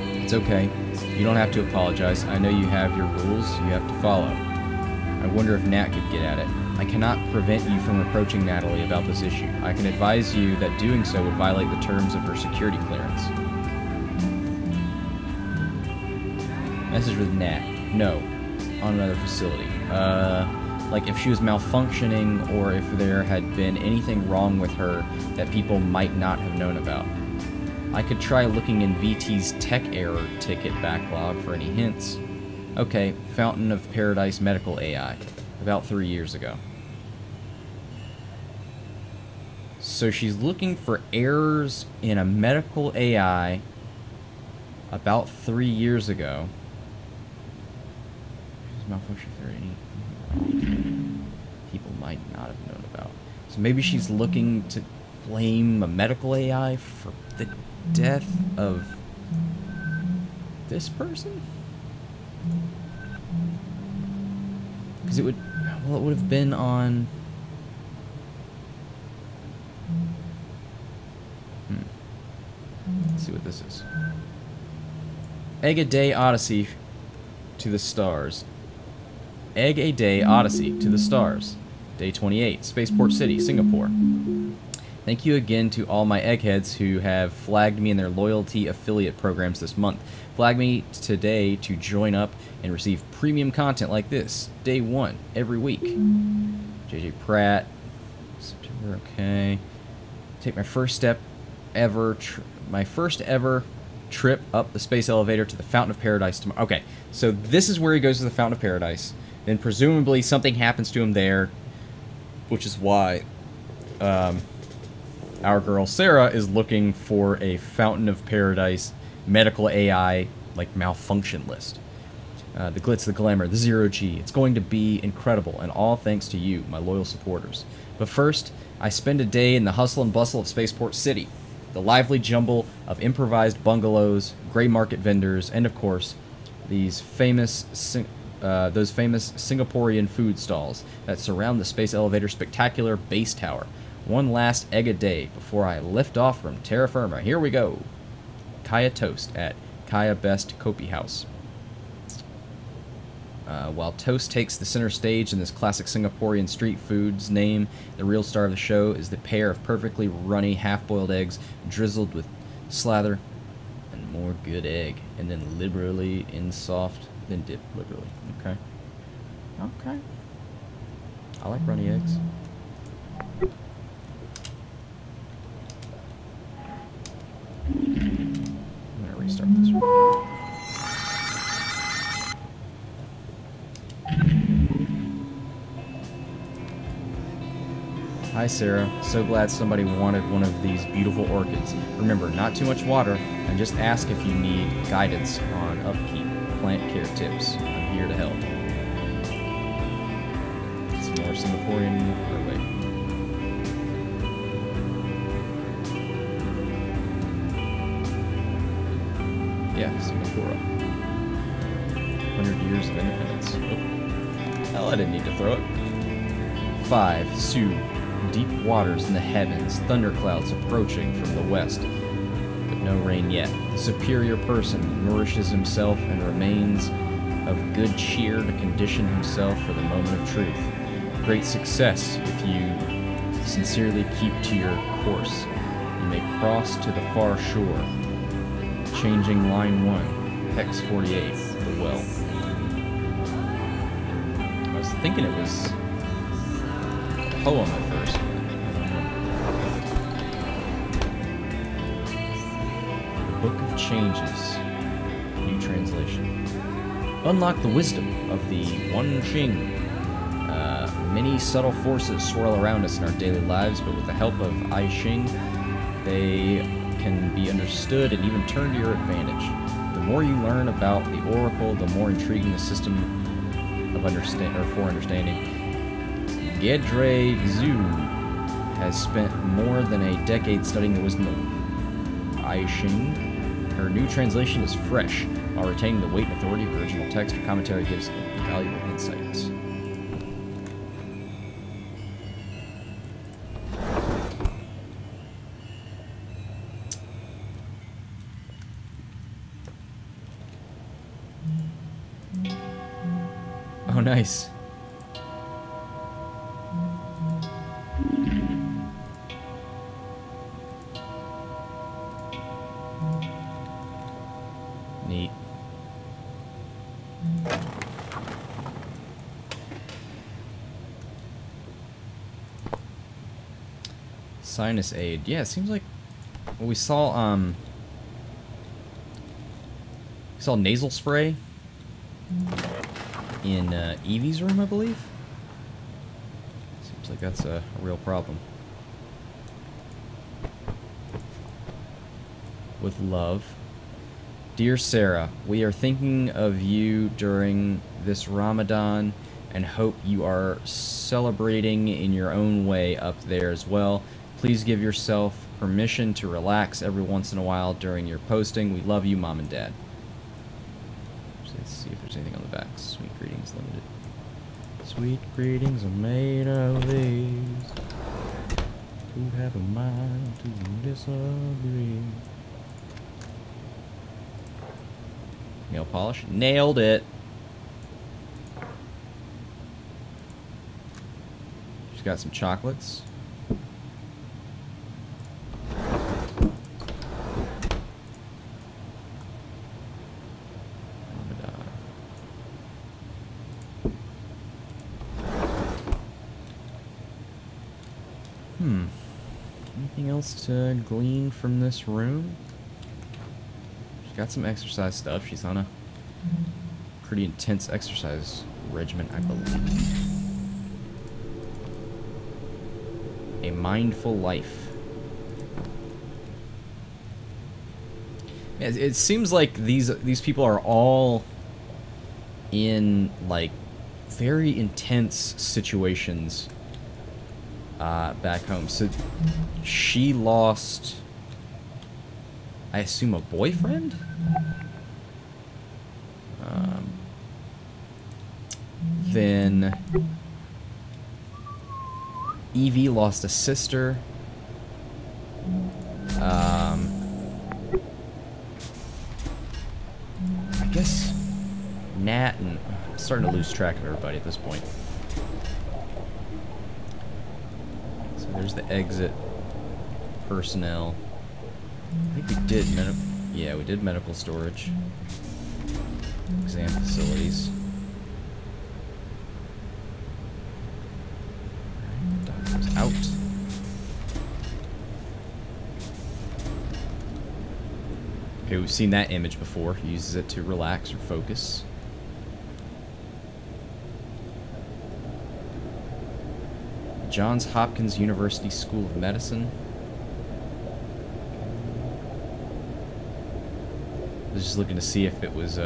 It's okay. You don't have to apologize. I know you have your rules you have to follow. I wonder if Nat could get at it. I cannot prevent you from approaching Natalie about this issue. I can advise you that doing so would violate the terms of her security clearance. Message with Nat. No. On another facility. Like if she was malfunctioning or if there had been anything wrong with her that people might not have known about. I could try looking in VT's tech error ticket backlog for any hints. Okay, Fountain of Paradise Medical AI. About 3 years ago. So she's looking for errors in a medical AI about 3 years ago. Malfunction for any people might not have known about. So maybe she's looking to blame a medical AI for the death of this person? Because it would, well, it would have been on. Let's see what this is. Egg a Day Odyssey to the Stars. Egg a Day Odyssey to the Stars. Day 28, Spaceport City, Singapore. Thank you again to all my eggheads who have flagged me in their loyalty affiliate programs this month. Flag me today to join up and receive premium content like this. Day 1, every week. JJ Pratt. September, okay. Take my first ever trip up the space elevator to the Fountain of Paradise tomorrow. Okay, so this is where he goes to the Fountain of Paradise. Then presumably something happens to him there, which is why our girl Sarah is looking for a Fountain of Paradise medical AI like malfunction list. The glitz, the glamour, the zero-G. It's going to be incredible, and all thanks to you, my loyal supporters. But first, I spend a day in the hustle and bustle of Spaceport City. The lively jumble of improvised bungalows, gray market vendors, and of course, those famous Singaporean food stalls that surround the space elevator's spectacular base tower. One last egg a day before I lift off from terra firma. Here we go. Kaya Toast at Kaya Best Kopi House. While Toast takes the center stage in this classic Singaporean street food's name, the real star of the show is the pair of perfectly runny half-boiled eggs drizzled with slather and more good egg, and then liberally in soft, then dip liberally. Okay. Okay. I like runny eggs. I'm gonna restart this one. Hi Sarah, so glad somebody wanted one of these beautiful orchids. Remember, not too much water, and just ask if you need guidance on upkeep, plant care tips. I'm here to help. Some more Singaporean, or wait. Yeah, Singapore. 100 years of independence. Oh. Hell, I didn't need to throw it. 5. Sioux. Deep waters in the heavens, thunderclouds approaching from the west, but no rain yet. The superior person nourishes himself and remains of good cheer to condition himself for the moment of truth. Great success if you Sincerely keep to your course. You may cross to the far shore. Changing line 1, hex 48, the well. I was thinking it was a poem at first. The Book of Changes, new translation. Unlock the wisdom of the One Xing. Many subtle forces swirl around us in our daily lives, but with the help of I Ching, they can be understood and even turned to your advantage. The more you learn about the Oracle, the more intriguing the system of for understanding. Gedre Xu has spent more than a decade studying the wisdom of I Ching. Her new translation is fresh, while retaining the weight and authority of the original text. Her commentary gives valuable insights. Oh, nice. Neat. Sinus aid. Yeah, it seems like well, we saw nasal spray in Evie's room, I believe. Seems like that's a real problem. With love. Dear Sarah, we are thinking of you during this Ramadan and hope you are celebrating in your own way up there as well. Please give yourself permission to relax every once in a while during your posting. We love you, Mom and Dad. Let's see if there's anything on the back. Sweet greetings limited. Sweet greetings are made of these who have a mind to disagree. Nail polish. Nailed it. She's got some chocolates. Anything else to glean from this room? She's got some exercise stuff. She's on a pretty intense exercise regimen, I believe. A mindful life. It seems like these people are all in like very intense situations back home. So she lost, I assume, a boyfriend? Then Evie lost a sister. I guess Nat and... I'm starting to lose track of everybody at this point. So there's the exit personnel. I think we did we did medical storage. Exam facilities. Doctor's out. Okay, we've seen that image before. He uses it to relax or focus. Johns Hopkins University School of Medicine. I was just looking to see if it was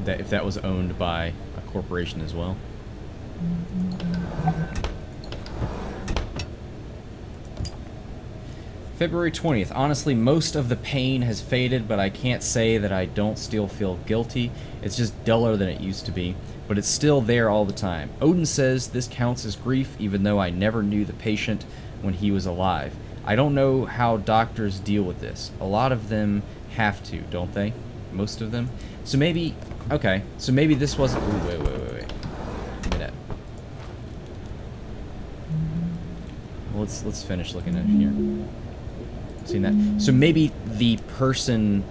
if that was owned by a corporation as well. February 20th. Honestly, most of the pain has faded, but I can't say that I don't still feel guilty. It's just duller than it used to be, but it's still there all the time. Odin says this counts as grief, even though I never knew the patient when he was alive. I don't know how doctors deal with this. A lot of them have to, don't they? Most of them? So maybe... Okay, so maybe this wasn't... Ooh, wait. Give me that. let's finish looking at it here. Seen that? So maybe the person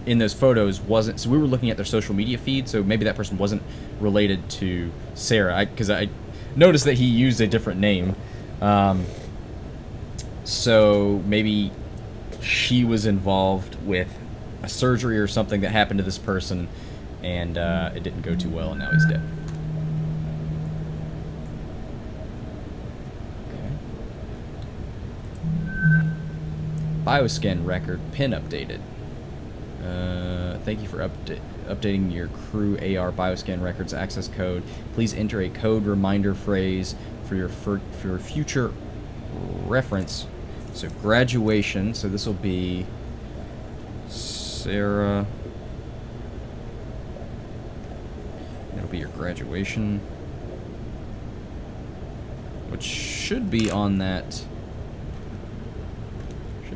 in those photos wasn't. So we were looking at their social media feed. So maybe that person wasn't related to Sarah. Because I noticed that he used a different name. So maybe she was involved with a surgery or something that happened to this person, and it didn't go too well, and now he's dead. Bioscan record, pin updated. Thank you for updating your crew AR bioscan records access code. Please enter a code reminder phrase for your future reference. So graduation, so this will be Sarah. It'll be your graduation, which should be on that.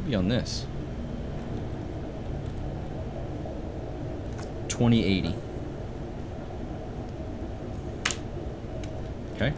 Be on this 2080. Okay.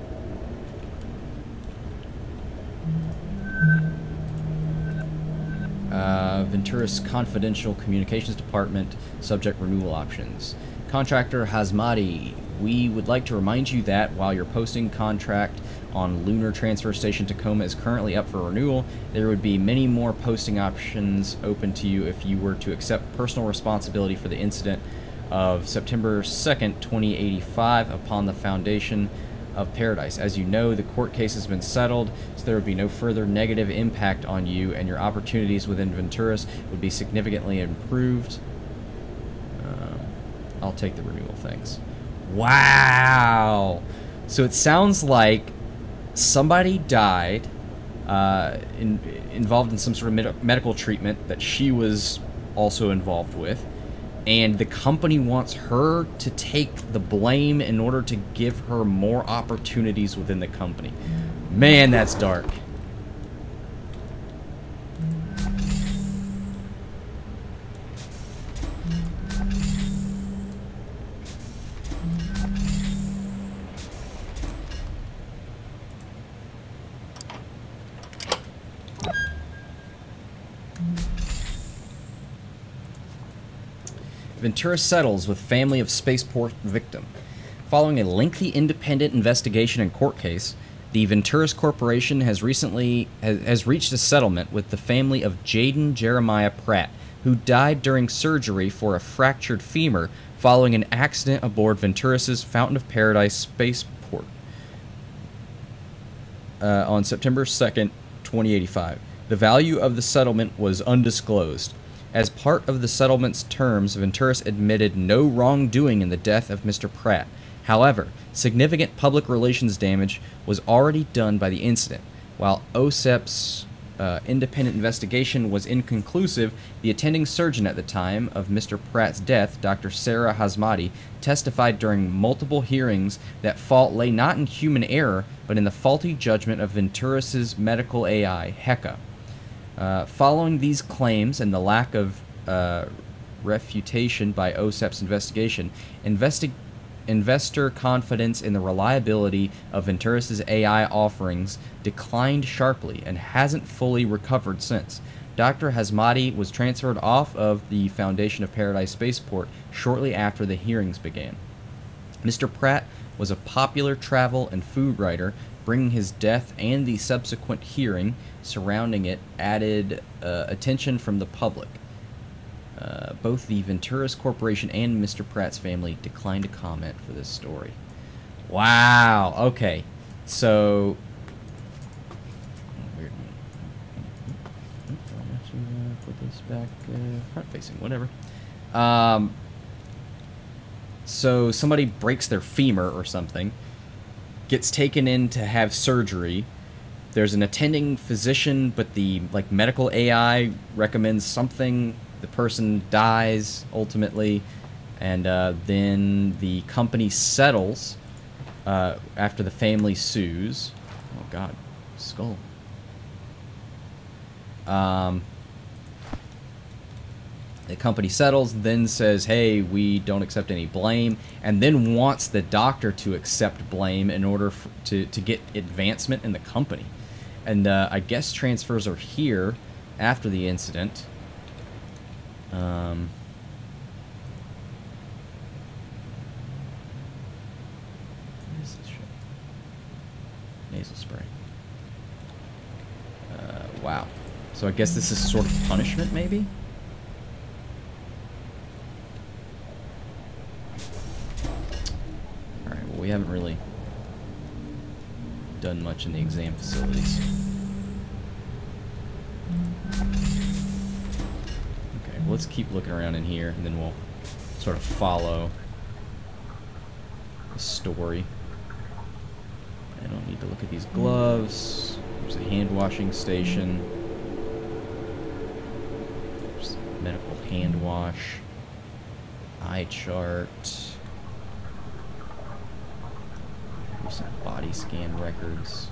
Venturis Confidential Communications Department, subject renewal options. Contractor Hazmati, we would like to remind you that while your posting contract on Lunar Transfer Station Tacoma is currently up for renewal, there would be many more posting options open to you if you were to accept personal responsibility for the incident of September 2nd, 2085 upon the foundation of Paradise. As you know, the court case has been settled, so there would be no further negative impact on you, and your opportunities within Venturis would be significantly improved. I'll take the renewal, thanks. Wow! So it sounds like somebody died involved in some sort of medical treatment that she was also involved with, and the company wants her to take the blame in order to give her more opportunities within the company. Man, that's dark. Ventura settles with family of spaceport victim. Following a lengthy independent investigation and court case, the Venturis Corporation has recently reached a settlement with the family of Jaden Jeremiah Pratt, who died during surgery for a fractured femur following an accident aboard Venturis' Fountain of Paradise spaceport on September 2nd, 2085. The value of the settlement was undisclosed. As part of the settlement's terms, Venturis admitted no wrongdoing in the death of Mr. Pratt. However, significant public relations damage was already done by the incident. While OSEP's independent investigation was inconclusive, the attending surgeon at the time of Mr. Pratt's death, Dr. Sarah Hazmati, testified during multiple hearings that fault lay not in human error, but in the faulty judgment of Venturis' medical AI, Heka. Following these claims and the lack of refutation by OSEP's investigation, investor confidence in the reliability of Venturis' AI offerings declined sharply and hasn't fully recovered since. Dr. Hazmati was transferred off of the Foundation of Paradise Spaceport shortly after the hearings began. Mr. Pratt was a popular travel and food writer. Bringing his death and the subsequent hearing surrounding it added attention from the public. Both the Venturis Corporation and Mr. Pratt's family declined to comment for this story. Wow. Okay. So. Weird. Put this back front facing. Whatever. So somebody breaks their femur or something. Gets taken in to have surgery. There's an attending physician, but the medical AI recommends something. The person dies ultimately, and then the company settles after the family sues. Oh God, skull. The company settles, then says, hey, we don't accept any blame, and then wants the doctor to accept blame in order to get advancement in the company. And I guess transfers are here after the incident. What is this shit? Nasal spray. Wow. So I guess this is sort of punishment, maybe? Alright, well, we haven't really done much in the exam facilities. Okay, well, let's keep looking around in here, and then we'll sort of follow the story. I don't need to look at these gloves. There's a hand washing station. There's medical hand wash. Eye chart. Recent body scan records.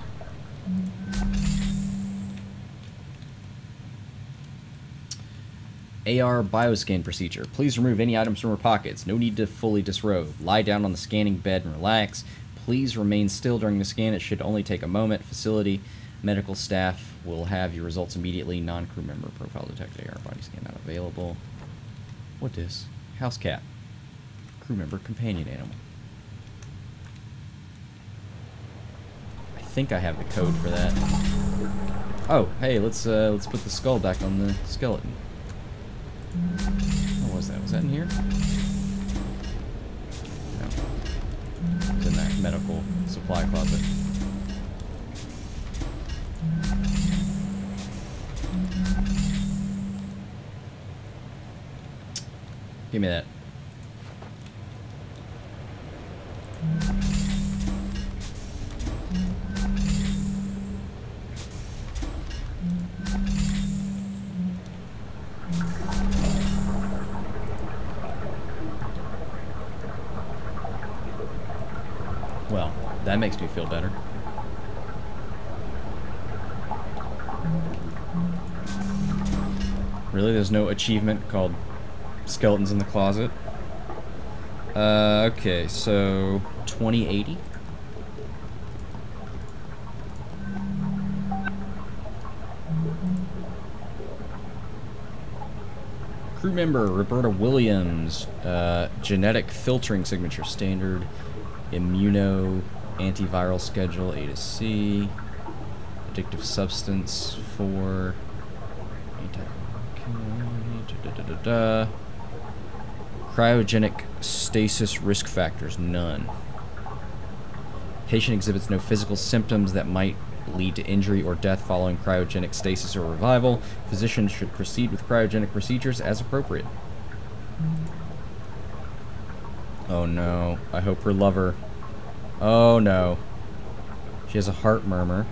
AR bioscan procedure. Please remove any items from your pockets. No need to fully disrobe. Lie down on the scanning bed and relax. Please remain still during the scan. It should only take a moment. Facility medical staff will have your results immediately. Non-crew member profile detected. AR body scan not available. What is? House cat. Crew member companion animal. I think I have the code for that. Oh, hey, let's put the skull back on the skeleton. What was that? Was that in here? No. It was in that medical supply closet. Give me that. Well, that makes me feel better. Really? There's no achievement called Skeletons in the Closet? Okay, so 2080. Crew member Roberta Williams, genetic filtering signature standard, immuno antiviral schedule A to C, addictive substance 4, cryogenic stasis risk factors none. Patient exhibits no physical symptoms that might lead to injury or death following cryogenic stasis or revival. Physicians should proceed with cryogenic procedures as appropriate. Oh no, I hope her lover. Oh no. She has a heart murmur.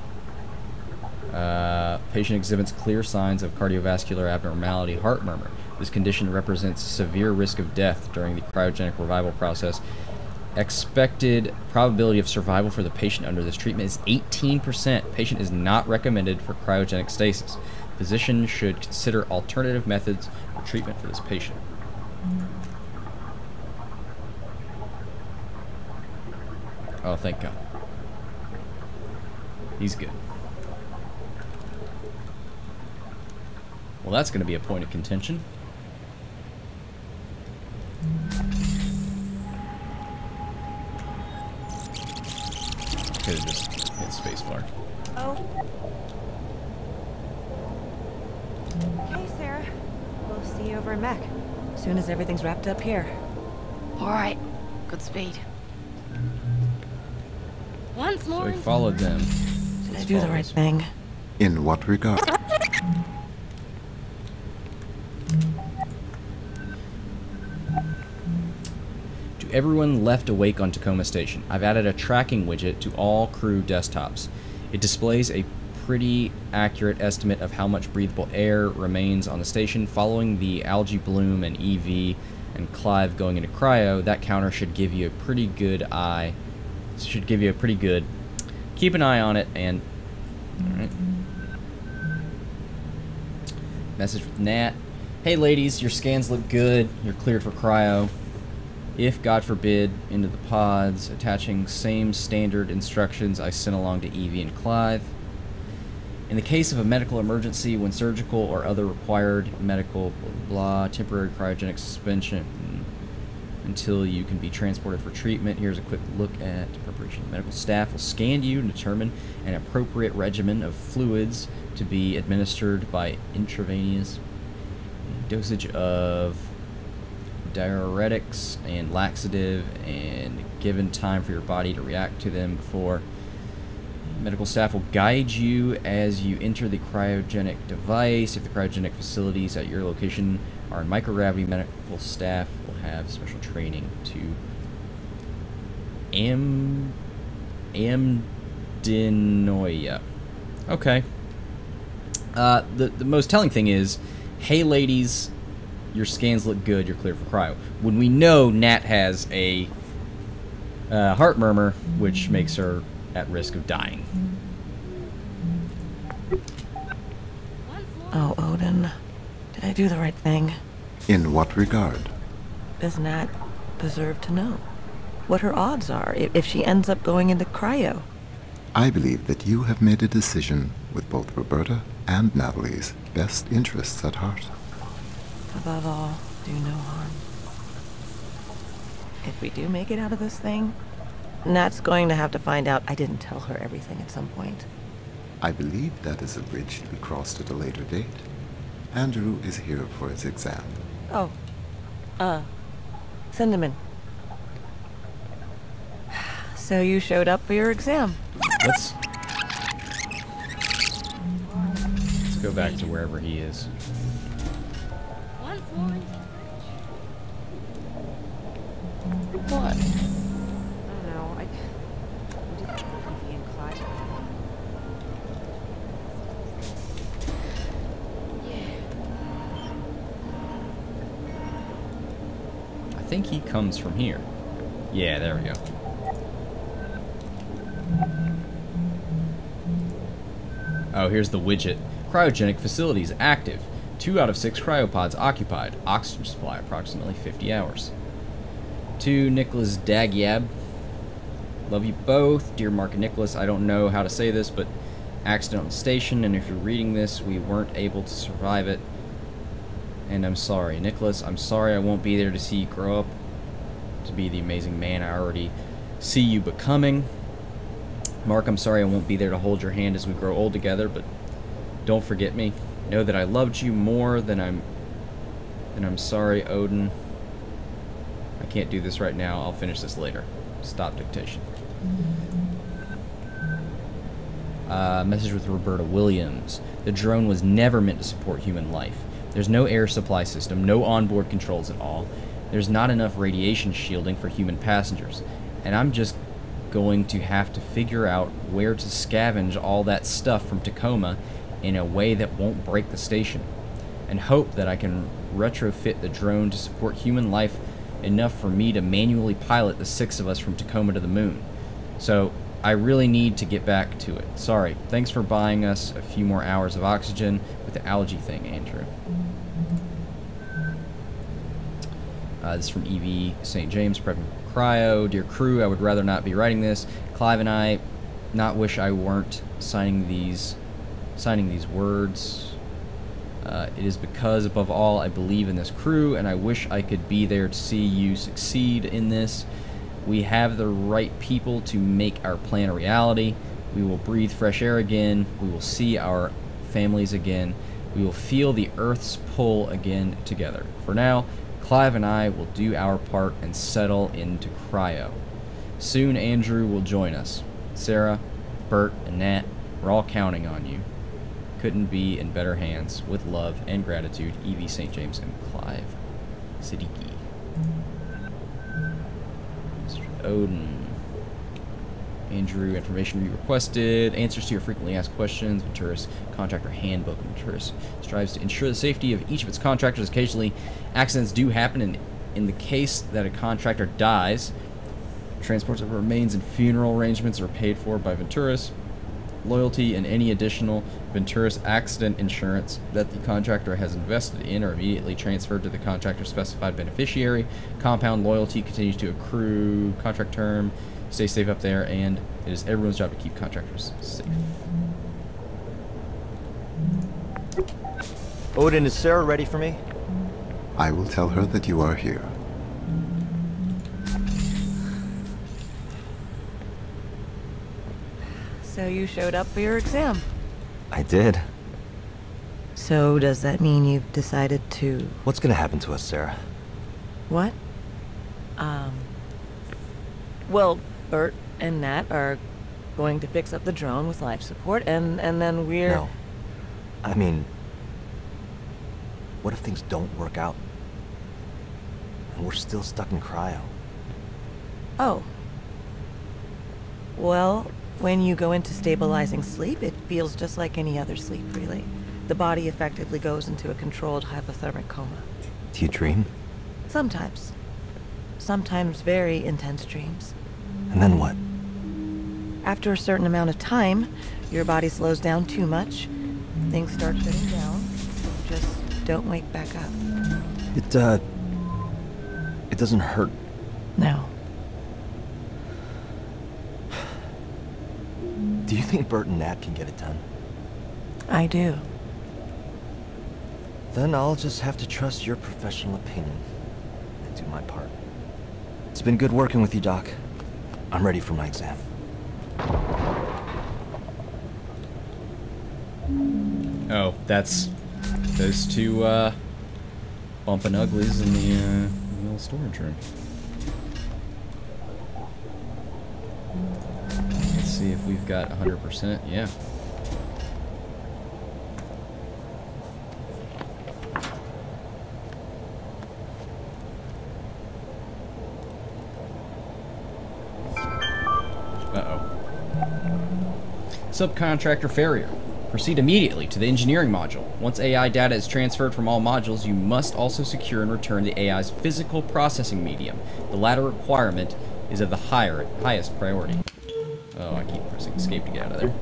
Patient exhibits clear signs of cardiovascular abnormality, heart murmur. This condition represents severe risk of death during the cryogenic revival process. Expected probability of survival for the patient under this treatment is 18%. Patient is not recommended for cryogenic stasis. Physician should consider alternative methods of treatment for this patient. Oh, thank God. He's good. Well, that's going to be a point of contention. Could have just hit spacebar. Oh. Okay, Sarah. We'll see you over in Mech. As soon as everything's wrapped up here. All right. Good speed. Once more. So we followed them. Did I do the right thing? In what regard? To everyone left awake on Tacoma Station, I've added a tracking widget to all crew desktops. It displays a pretty accurate estimate of how much breathable air remains on the station following the algae bloom and EV and Clive going into cryo. That counter should give you a pretty good eye. Should give you a pretty good. Keep an eye on it and. Alright. Message with Nat. Hey ladies, your scans look good. You're cleared for cryo. If, God forbid, into the pods, attaching same standard instructions I sent along to Evie and Clive. In the case of a medical emergency, when surgical or other required medical temporary cryogenic suspension until you can be transported for treatment. Here's a quick look at preparation. Medical staff will scan you and determine an appropriate regimen of fluids to be administered by intravenous dosage of diuretics and laxative, and given time for your body to react to them before. Medical staff will guide you as you enter the cryogenic device. If the cryogenic facilities at your location are in microgravity, medical staff will have special training to amdenoia. Okay. The most telling thing is, hey ladies, your scans look good, you're cleared for cryo. When we know Nat has a heart murmur, which makes her at risk of dying. Oh, Odin. Did I do the right thing? In what regard? Does Nat deserve to know what her odds are if she ends up going into cryo? I believe that you have made a decision with both Roberta and Natalie's best interests at heart. Above all, do no harm. If we do make it out of this thing, Nat's going to have to find out I didn't tell her everything at some point. I believe that is a bridge to be crossed at a later date. Andrew is here for his exam. Oh. Send him in. So you showed up for your exam. Let's go back to wherever he is. What? I don't know. I didn't think Evie and Clive. I think he comes from here. Yeah, there we go. Oh, here's the widget. Cryogenic facilities active. 2 out of 6 cryopods occupied. Oxygen supply approximately 50 hours. To Nicholas Dagyab. Love you both. Dear Mark and Nicholas, I don't know how to say this, but accident on the station, and if you're reading this, we weren't able to survive it. And I'm sorry. Nicholas, I'm sorry I won't be there to see you grow up to be the amazing man I already see you becoming. Mark, I'm sorry I won't be there to hold your hand as we grow old together, but don't forget me. Know that I loved you more than I'm sorry, Odin. I can't do this right now. I'll finish this later. Stop dictation. Message with Roberta Williams. The drone was never meant to support human life. There's no air supply system, no onboard controls at all. There's not enough radiation shielding for human passengers. And I'm just going to have to figure out where to scavenge all that stuff from Tacoma in a way that won't break the station, and hope that I can retrofit the drone to support human life enough for me to manually pilot the 6 of us from Tacoma to the moon. So I really need to get back to it. Sorry. Thanks for buying us a few more hours of oxygen with the allergy thing, Andrew. This is from E.V. St. James, prepping for cryo. Dear crew, I would rather not be writing this. Clive and I not wish I weren't signing these words. It is because, above all, I believe in this crew, and I wish I could be there to see you succeed in this. We have the right people to make our plan a reality. We will breathe fresh air again. We will see our families again. We will feel the Earth's pull again together. For now, Clive and I will do our part and settle into cryo. Soon Andrew will join us. Sarah, Bert, and Nat, we're all counting on you. Couldn't be in better hands. With love and gratitude, E.V. St. James and Clive Siddiqui. Mr. Odin. Andrew, information you requested. Answers to your frequently asked questions. Venturis Contractor Handbook. Venturis strives to ensure the safety of each of its contractors. Occasionally, accidents do happen, and in the case that a contractor dies, transports of remains and funeral arrangements are paid for by Venturis. Loyalty and any additional Venturis accident insurance that the contractor has invested in are immediately transferred to the contractor's specified beneficiary. Compound loyalty continues to accrue. Contract term. Stay safe up there, and it is everyone's job to keep contractors safe. Odin, is Sarah ready for me? I will tell her that you are here. So you showed up for your exam. I did. So does that mean you've decided to... What's gonna happen to us, Sarah? What? Well, Bert and Nat are going to fix up the drone with life support, and then we're... No. I mean... What if things don't work out? And we're still stuck in cryo? Oh. Well, when you go into stabilizing sleep, it feels just like any other sleep, really. The body effectively goes into a controlled hypothermic coma. Do you dream? Sometimes. Sometimes very intense dreams. And then what? After a certain amount of time, your body slows down too much, things start shutting down, just don't wake back up. It doesn't hurt. No. Do you think Bert and Nat can get it done? I do. Then I'll just have to trust your professional opinion and do my part. It's been good working with you, Doc. I'm ready for my exam. Oh, that's those two bumping uglies in the little storage room. Let's see if we've got 100%. Yeah. Subcontractor failure. Proceed immediately to the engineering module. Once AI data is transferred from all modules, you must also secure and return the AI's physical processing medium. The latter requirement is of the highest priority. Oh, I keep pressing escape to get out of there.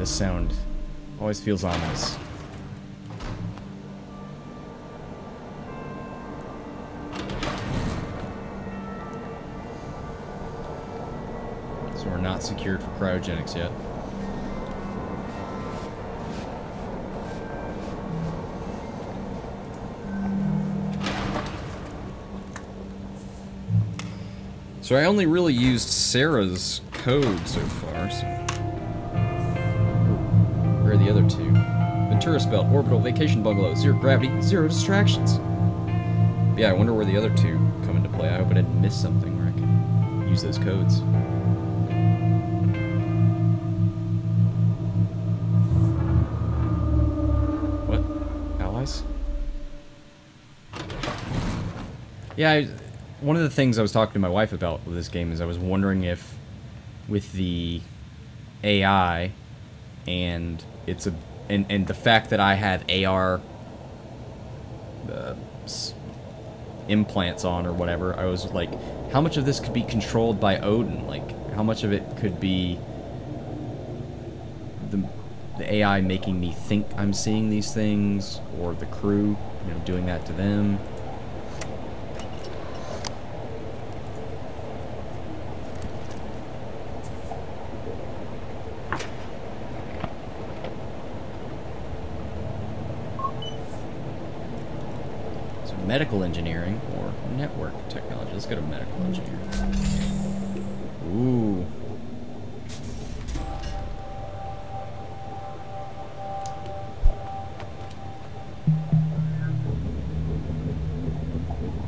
Sound always feels ominous. So we're not secured for cryogenics yet. So I only really used Sarah's code so far, so... Where are the other two? Ventura Belt, Orbital, Vacation Bungalow, Zero Gravity, Zero Distractions. Yeah, I wonder where the other two come into play. I hope I didn't miss something where I can use those codes. What? Allies? Yeah, one of the things I was talking to my wife about with this game is I was wondering if with the AI and and the fact that I have AR implants on or whatever, I was like, how much of this could be controlled by Odin? Like, how much of it could be the AI making me think I'm seeing these things, or the crew, you know, doing that to them? Medical engineering or network technology. Let's go to medical engineering. Ooh.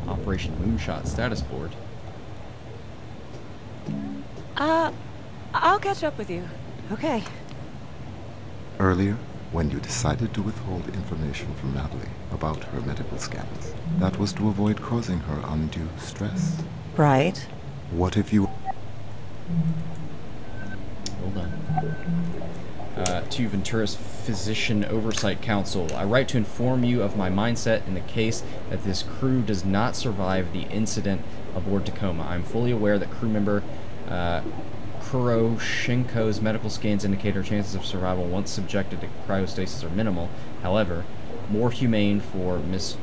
Operation Moonshot status board. I'll catch up with you. Okay. Earlier, when you decided to withhold information from Natalie about her medical scans, that was to avoid causing her undue stress. Right. What if you... Hold on. to Ventura's Physician Oversight Council. I write to inform you of my mindset in the case that this crew does not survive the incident aboard Tacoma. I am fully aware that crew member Kuroshenko's medical scans indicate her chances of survival once subjected to cryostasis are minimal. However, more humane for Miss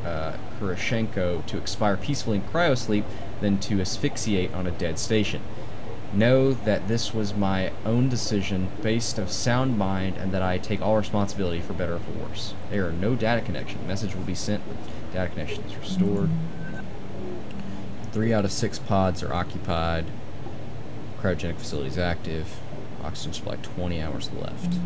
Kuroshenko to expire peacefully in cryosleep than to asphyxiate on a dead station. Know that this was my own decision based of sound mind and that I take all responsibility for better or for worse. There are no data connection. Message will be sent when data connection is restored. 3 out of 6 pods are occupied. Cryogenic facility is active. Oxygen supply 20 hours left.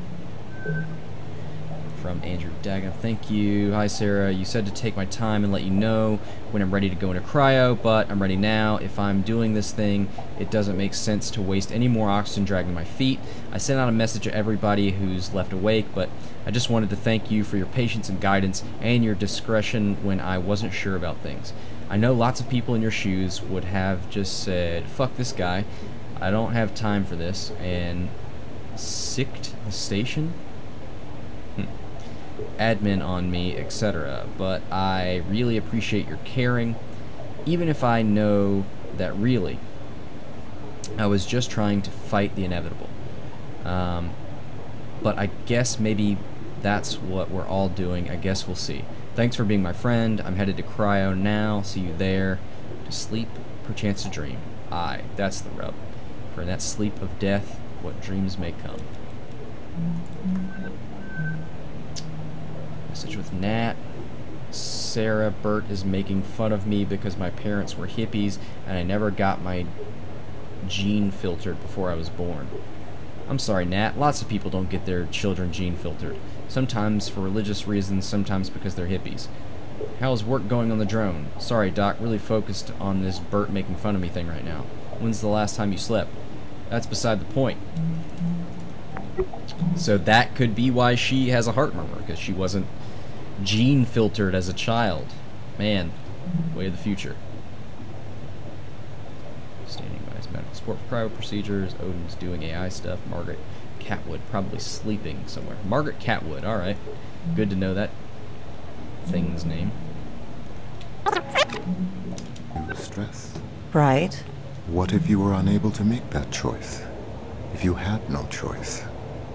From Andrew Dagan. Thank you. Hi, Sarah. You said to take my time and let you know when I'm ready to go into cryo, but I'm ready now. If I'm doing this thing, it doesn't make sense to waste any more oxygen dragging my feet. I sent out a message to everybody who's left awake, but I just wanted to thank you for your patience and guidance and your discretion when I wasn't sure about things. I know lots of people in your shoes would have just said, fuck this guy, I don't have time for this, and sicked the station? Admin on me, etc. But I really appreciate your caring, even if I know that really I was just trying to fight the inevitable. But I guess maybe that's what we're all doing. I guess we'll see. Thanks for being my friend. I'm headed to cryo now. See you there. To sleep, perchance to dream. Aye, that's the rub. For in that sleep of death, what dreams may come. Message with Nat. Sarah, Bert is making fun of me because my parents were hippies and I never got my gene filtered before I was born. I'm sorry, Nat. Lots of people don't get their children gene filtered. Sometimes for religious reasons, sometimes because they're hippies. How's work going on the drone? Sorry, Doc. Really focused on this Bert making fun of me thing right now. When's the last time you slept? That's beside the point. So that could be why she has a heart murmur, because she wasn't gene filtered as a child. Man, way of the future. Standing by his medical support for cryo procedures. Odin's doing AI stuff. Margaret Catwood probably sleeping somewhere. Margaret Catwood, alright. Good to know that thing's name. You stress. Right. What if you were unable to make that choice? If you had no choice?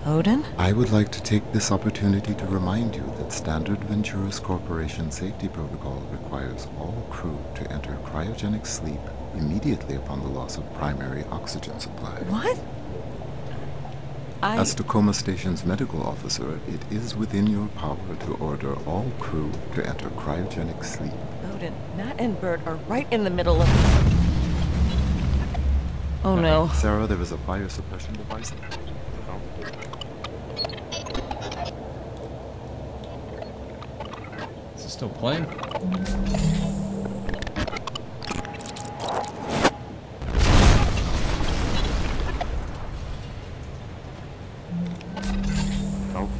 Odin? I would like to take this opportunity to remind you that Standard Venturas Corporation safety protocol requires all crew to enter cryogenic sleep immediately upon the loss of primary oxygen supply. What? As Tacoma Station's medical officer, it is within your power to order all crew to enter cryogenic sleep. Odin, Nat and Bert are right in the middle of... Oh no. Sarah, there is a fire suppression device. Is it still playing?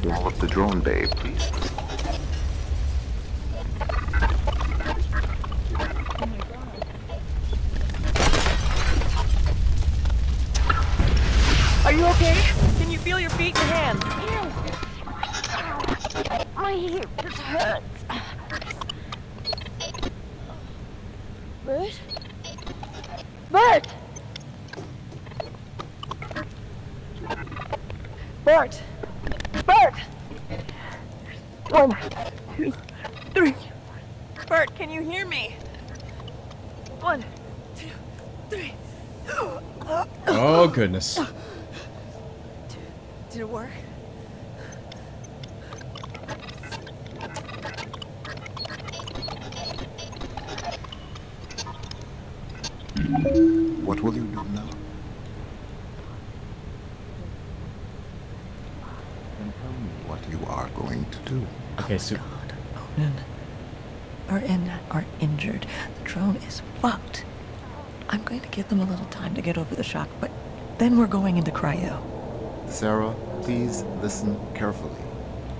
Wall of the drone bay, please. Are you okay? Can you feel your feet and hands? My hip just hurts. Bert? Bert! Bert! Bert! 1, 2, 3. Bert, can you hear me? 1, 2, 3. Oh, goodness. Did it work? What will you do now? And tell me what you are going to do. Okay, so... God, Odin. Bert and Nat are injured. The drone is fucked. I'm going to give them a little time to get over the shock, but then we're going into cryo. Sarah, please listen carefully.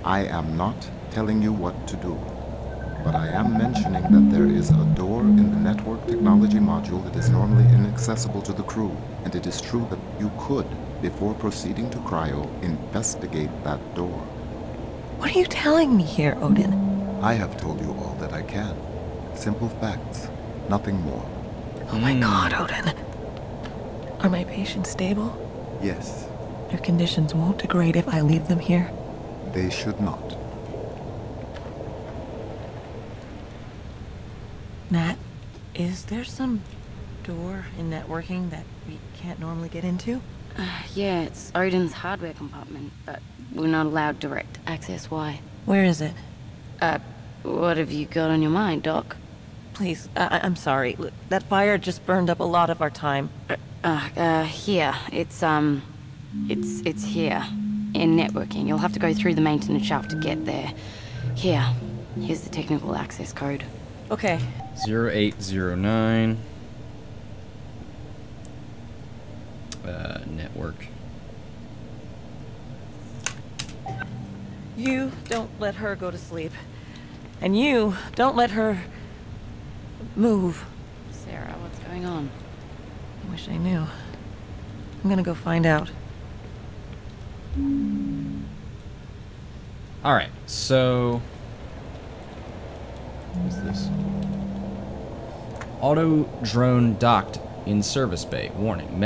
I am not telling you what to do, but I am mentioning that there is a door in the network technology module that is normally inaccessible to the crew, and it is true that you could Before proceeding to cryo, investigate that door. What are you telling me here, Odin? I have told you all that I can. Simple facts, nothing more. Oh my God, Odin. Are my patients stable? Yes, Their conditions won't degrade if I leave them here. they should not. Nat, is there some door in networking that we can't normally get into? Yeah, it's Odin's hardware compartment, but we're not allowed direct access. Why? Where is it? What have you got on your mind, Doc? Please, I'm sorry. Look, that fire just burned up a lot of our time. Here. It's here. In networking. You'll have to go through the maintenance shaft to get there. Here's the technical access code. Okay. 0809. Network. You don't let her go to sleep. And you don't let her move. Sarah, what's going on? I wish I knew. I'm gonna go find out. Alright, so... What's this? Auto drone docked in service bay. Warning.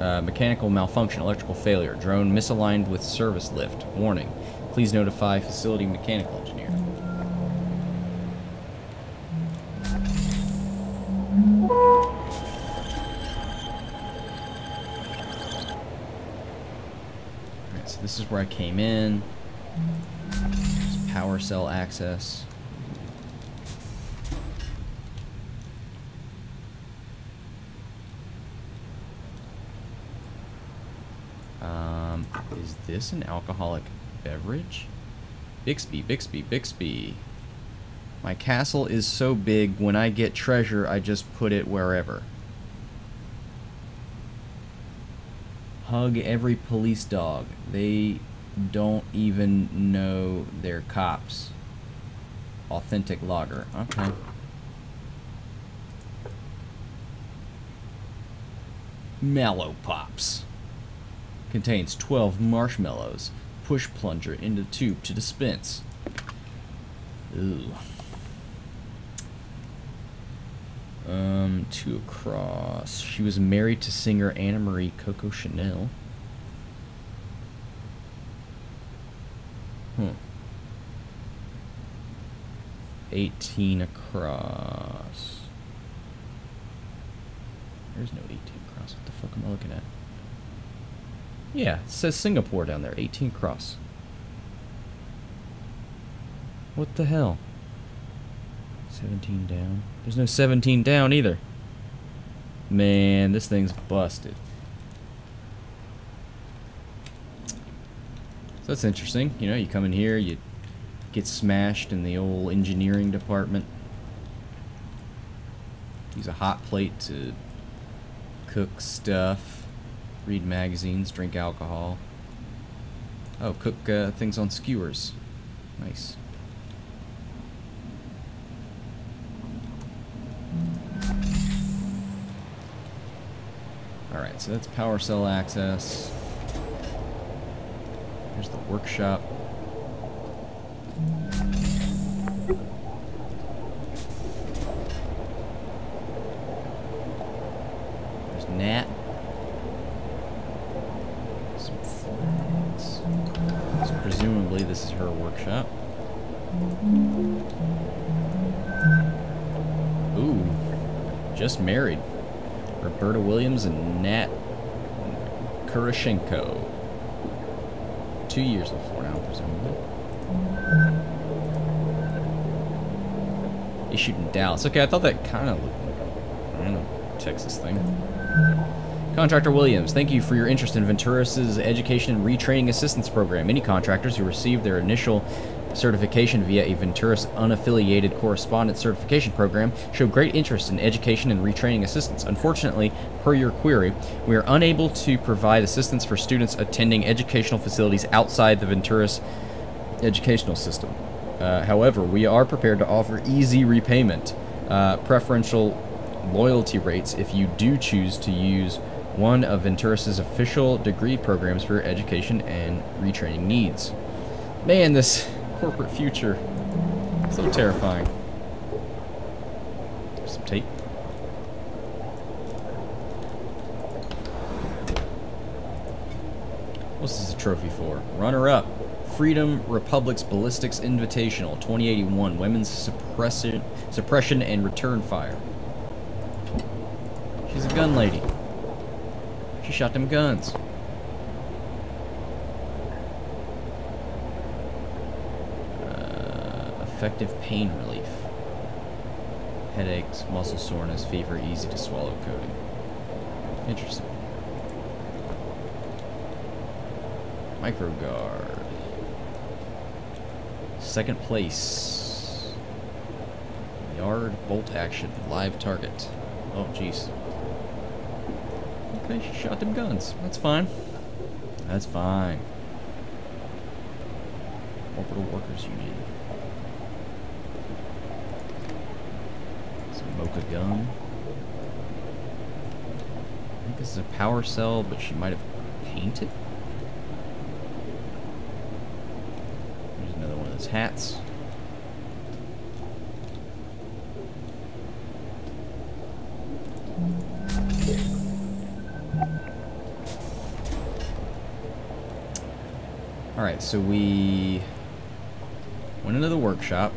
Mechanical malfunction, electrical failure. Drone misaligned with service lift. Warning. Please notify facility mechanical engineer. Alright, so this is where I came in. There's power cell access. Is this an alcoholic beverage? Bixby, Bixby, Bixby. My castle is so big, when I get treasure, I just put it wherever. Hug every police dog. They don't even know they're cops. Authentic lager. Okay. Mallow Pops. Contains 12 marshmallows. Push plunger into tube to dispense. Ooh. 2 across. She was married to singer Anna Marie Coco Chanel. 18 across. There's no 18 across. What the fuck am I looking at? Yeah, it says Singapore down there. 18 across. What the hell? 17 down. There's no 17 down either. Man, this thing's busted. So that's interesting. You know, you come in here, you get smashed in the old engineering department. Use a hot plate to cook stuff. Read magazines, drink alcohol. Oh, cook things on skewers. Nice. Alright, so that's power cell access. Here's the workshop. There's Nat. Some flags. So presumably this is her workshop. Ooh, just married. Roberta Williams and Nat Kurashenko. 2 years before now, presumably. Issued in Dallas. Okay, I thought that kind of looked like a random Texas thing. Contractor Williams, thank you for your interest in Venturas' Education and Retraining Assistance Program. Many contractors who received their initial certification via a Venturas unaffiliated correspondent certification program show great interest in education and retraining assistance. Unfortunately, per your query, we are unable to provide assistance for students attending educational facilities outside the Venturas educational system. However, we are prepared to offer easy repayment, preferential loyalty rates if you do choose to use one of Venturus's official degree programs for education and retraining needs. Man, this corporate future, so terrifying. Some tape. What's this a trophy for? Runner-up. Freedom Republic's Ballistics Invitational 2081. Women's Suppression and Return Fire. She's a gun lady. She shot them guns. Effective pain relief. Headaches, muscle soreness, fever, easy to swallow coating. Interesting. Microguard. Second place. Yard bolt action. Live target. Oh, jeez. Okay, she shot them guns. That's fine. That's fine. Orbital Workers Union. Some Mocha gun. I think this is a power cell, but she might have painted. There's another one of those hats. Alright, so we went into the workshop.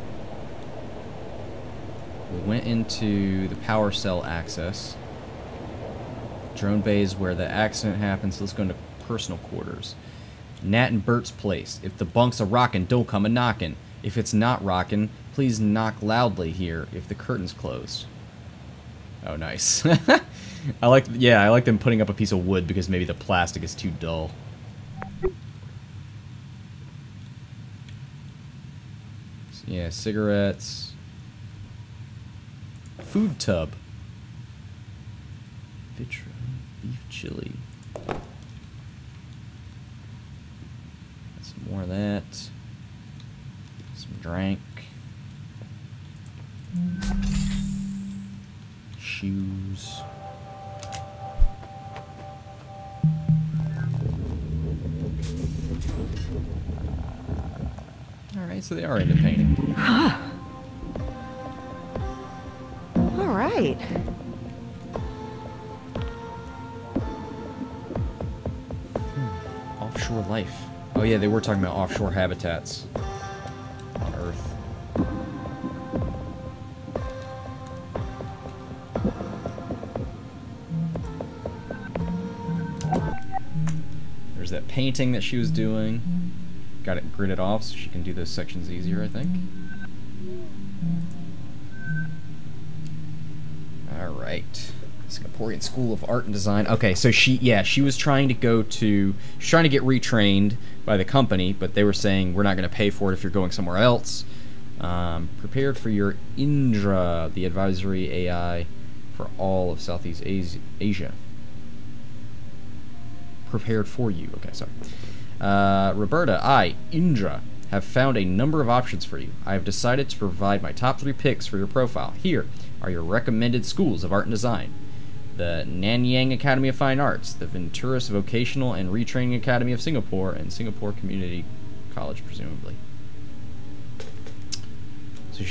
We went into the power cell access. Drone bay is where the accident happened, so let's go into personal quarters. Nat and Bert's place. If the bunk's a rockin', don't come a knockin'. If it's not rockin', please knock loudly here if the curtain's closed. Oh, nice. I like them putting up a piece of wood because maybe the plastic is too dull. Yeah, cigarettes. Food tub. Vitra, beef chili. Got some more of that. Some drink. Shoes. Alright, so they are into painting. Alright. Offshore life. Oh yeah, they were talking about offshore habitats on Earth. There's that painting that she was doing. Got it gridded off so she can do those sections easier, I think. Alright. Singaporean School of Art and Design. Okay, so she was trying to get retrained by the company, but they were saying we're not going to pay for it if you're going somewhere else. Prepared for your Indra, the advisory AI for all of Southeast Asia. Prepared for you. Okay, sorry. Roberta, Indra, have found a number of options for you. I have decided to provide my top 3 picks for your profile. Here are your recommended schools of art and design. The Nanyang Academy of Fine Arts, the Venturus Vocational and Retraining Academy of Singapore, and Singapore Community College, presumably. So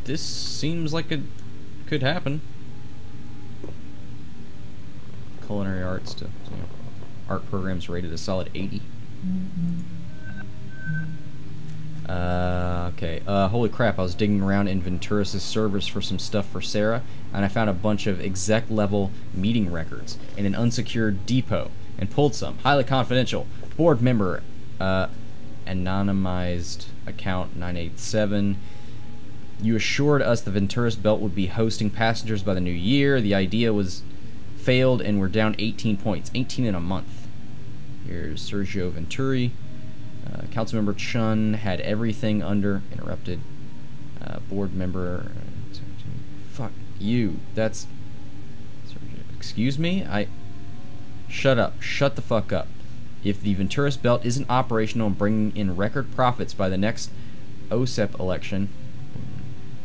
this seems like it could happen. Culinary arts to art programs rated a solid 80. Okay. Holy crap, I was digging around in Venturus' servers for some stuff for Sarah, and I found a bunch of exec-level meeting records in an unsecured depot, and pulled some. Highly confidential. Board member, anonymized account 987. You assured us the Venturus Belt would be hosting passengers by the new year. The idea was failed, and we're down 18 points. 18 in a month. Here's Sergio Venturi. Councilmember Chun had everything under. Interrupted. Board member. Fuck you. That's. Excuse me? Shut up. Shut the fuck up. If the Venturus Belt isn't operational and bringing in record profits by the next OSEP election,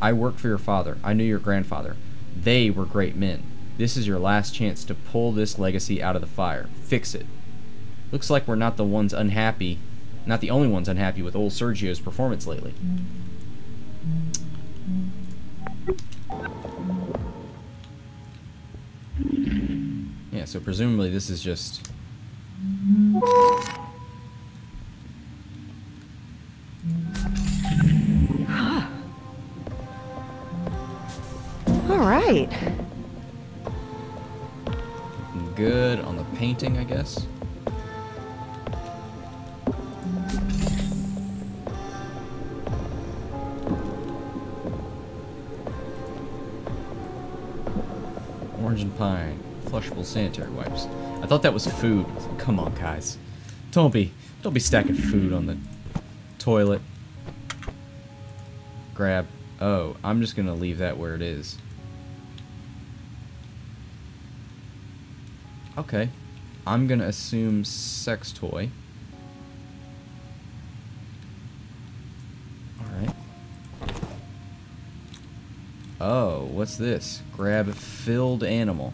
I worked for your father. I knew your grandfather. They were great men. This is your last chance to pull this legacy out of the fire. Fix it. Looks like we're not the ones unhappy, not the only ones unhappy with old Sergio's performance lately. Yeah, so presumably this is just... All right. Looking good on the painting, I guess. Orange and pine, flushable sanitary wipes. I thought that was food. Come on, guys. Don't be stacking food on the toilet. Grab. Oh, I'm just gonna leave that where it is. Okay. I'm gonna assume sex toy. Alright. Oh, what's this? Grab filled animal.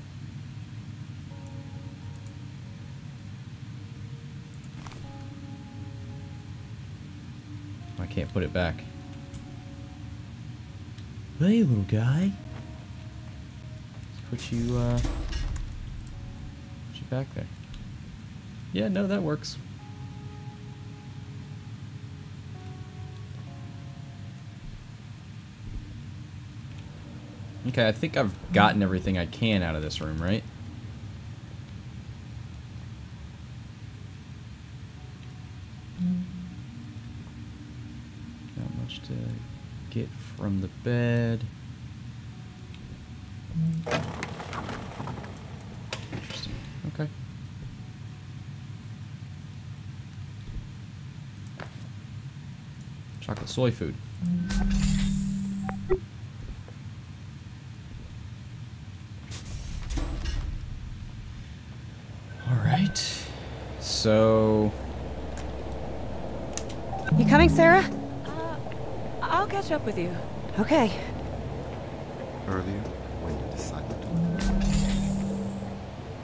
I can't put it back. Hey, little guy. Let's put you back there. Yeah, no, that works. Okay, I think I've gotten everything I can out of this room, right? Not much to get from the bed. Interesting. Okay. Chocolate soy food. Alright. So... You coming, Sarah? I'll catch up with you. Okay. Earlier, when you decided to...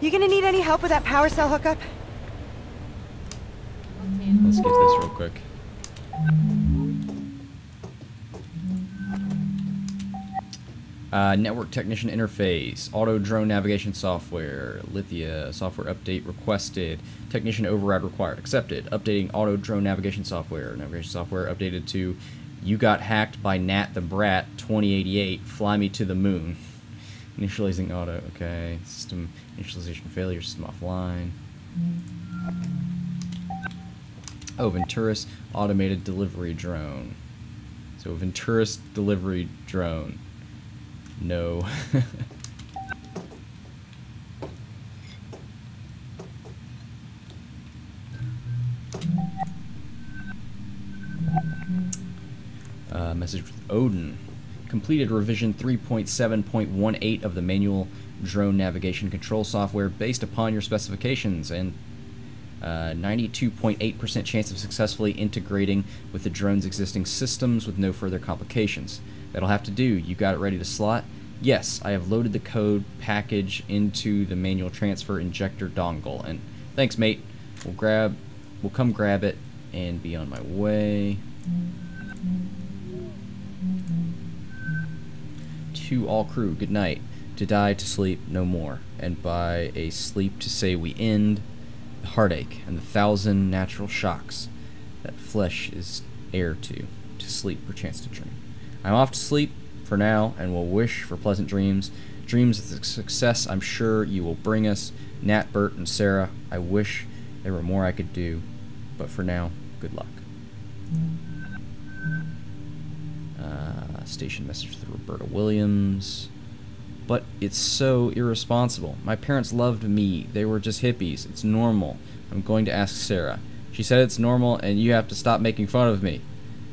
You gonna need any help with that power cell hookup? Let's get this real quick. Network technician interface, auto drone navigation software, Lithia software update requested, technician override required, accepted, updating auto drone navigation software updated to you got hacked by Nat the Brat 2088, fly me to the moon. Initializing auto, okay, system initialization failure, system offline. Oh, Venturis automated delivery drone. So Venturis delivery drone. No. Message with Odin. Completed revision 3.7.18 of the manual drone navigation control software based upon your specifications and 92.8% chance of successfully integrating with the drone's existing systems with no further complications. That'll have to do. You got it ready to slot? Yes, I have loaded the code package into the manual transfer injector dongle. And thanks, mate. We'll come grab it and be on my way. To all crew, good night. To die, to sleep, no more. And by a sleep to say we end the heartache and the 1,000 natural shocks that flesh is heir to sleep perchance to dream. I'm off to sleep for now, and will wish for pleasant dreams. Dreams of the success I'm sure you will bring us. Nat, Bert, and Sarah, I wish there were more I could do, but for now, good luck. Station message with Roberta Williams. But it's so irresponsible. My parents loved me. They were just hippies. It's normal. I'm going to ask Sarah. She said it's normal, and you have to stop making fun of me.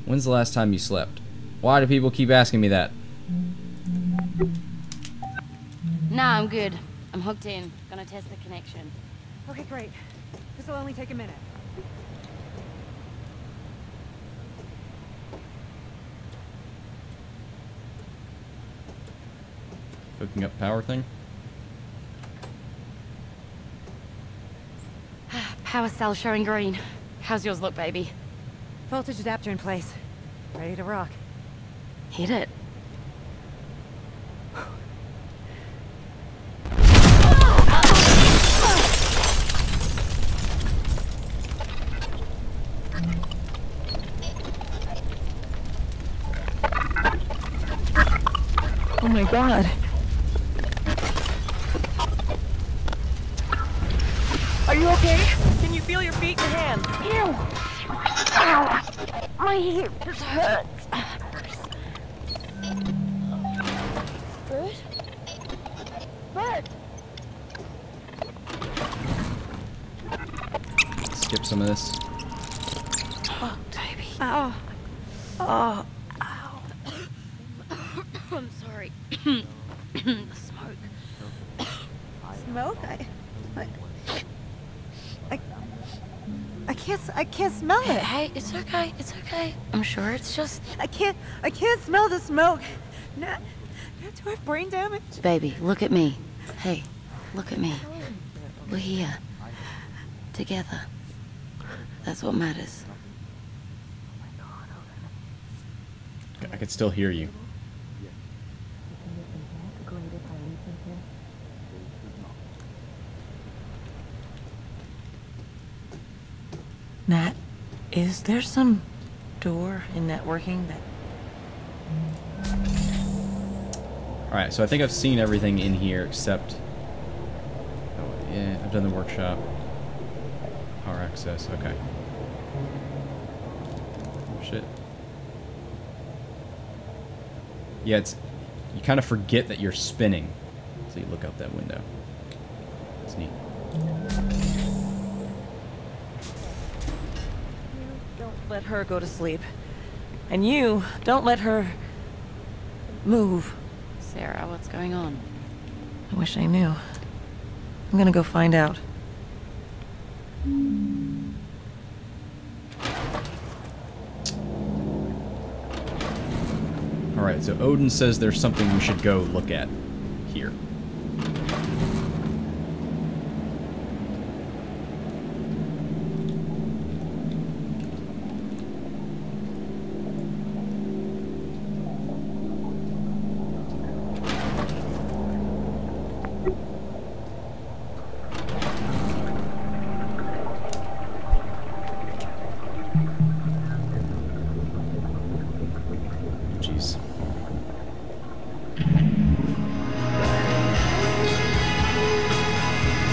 When's the last time you slept? Why do people keep asking me that? Nah, I'm good. I'm hooked in. Gonna test the connection. Okay, great. This will only take a minute. Hooking up power thing? Power cell showing green. How's yours look, baby? Voltage adapter in place. Ready to rock. Hit it. Oh my god. Are you okay? Can you feel your feet and hands? Ew! Ow! My hip just hurts. Bird? Bird! Skip some of this. Oh, baby. Oh. Oh. I'm sorry. The smoke. Smoke? I can't smell it. Hey, it's okay. It's okay. I'm sure it's just... I can't smell the smoke. No, do I have brain damage? Baby, look at me. Hey, look at me. We're here. Together. That's what matters. I could still hear you. Nat, is there some door in networking that... Alright, so I think I've seen everything in here except... Oh, yeah, I've done the workshop. Power access, okay. Oh, shit. Yeah, it's... You kind of forget that you're spinning. So you look out that window. It's neat. Don't let her go to sleep. And you, don't let her... move. Sarah, what's going on? I wish I knew. I'm gonna go find out. Alright, so Odin says there's something we should go look at here. Jeez.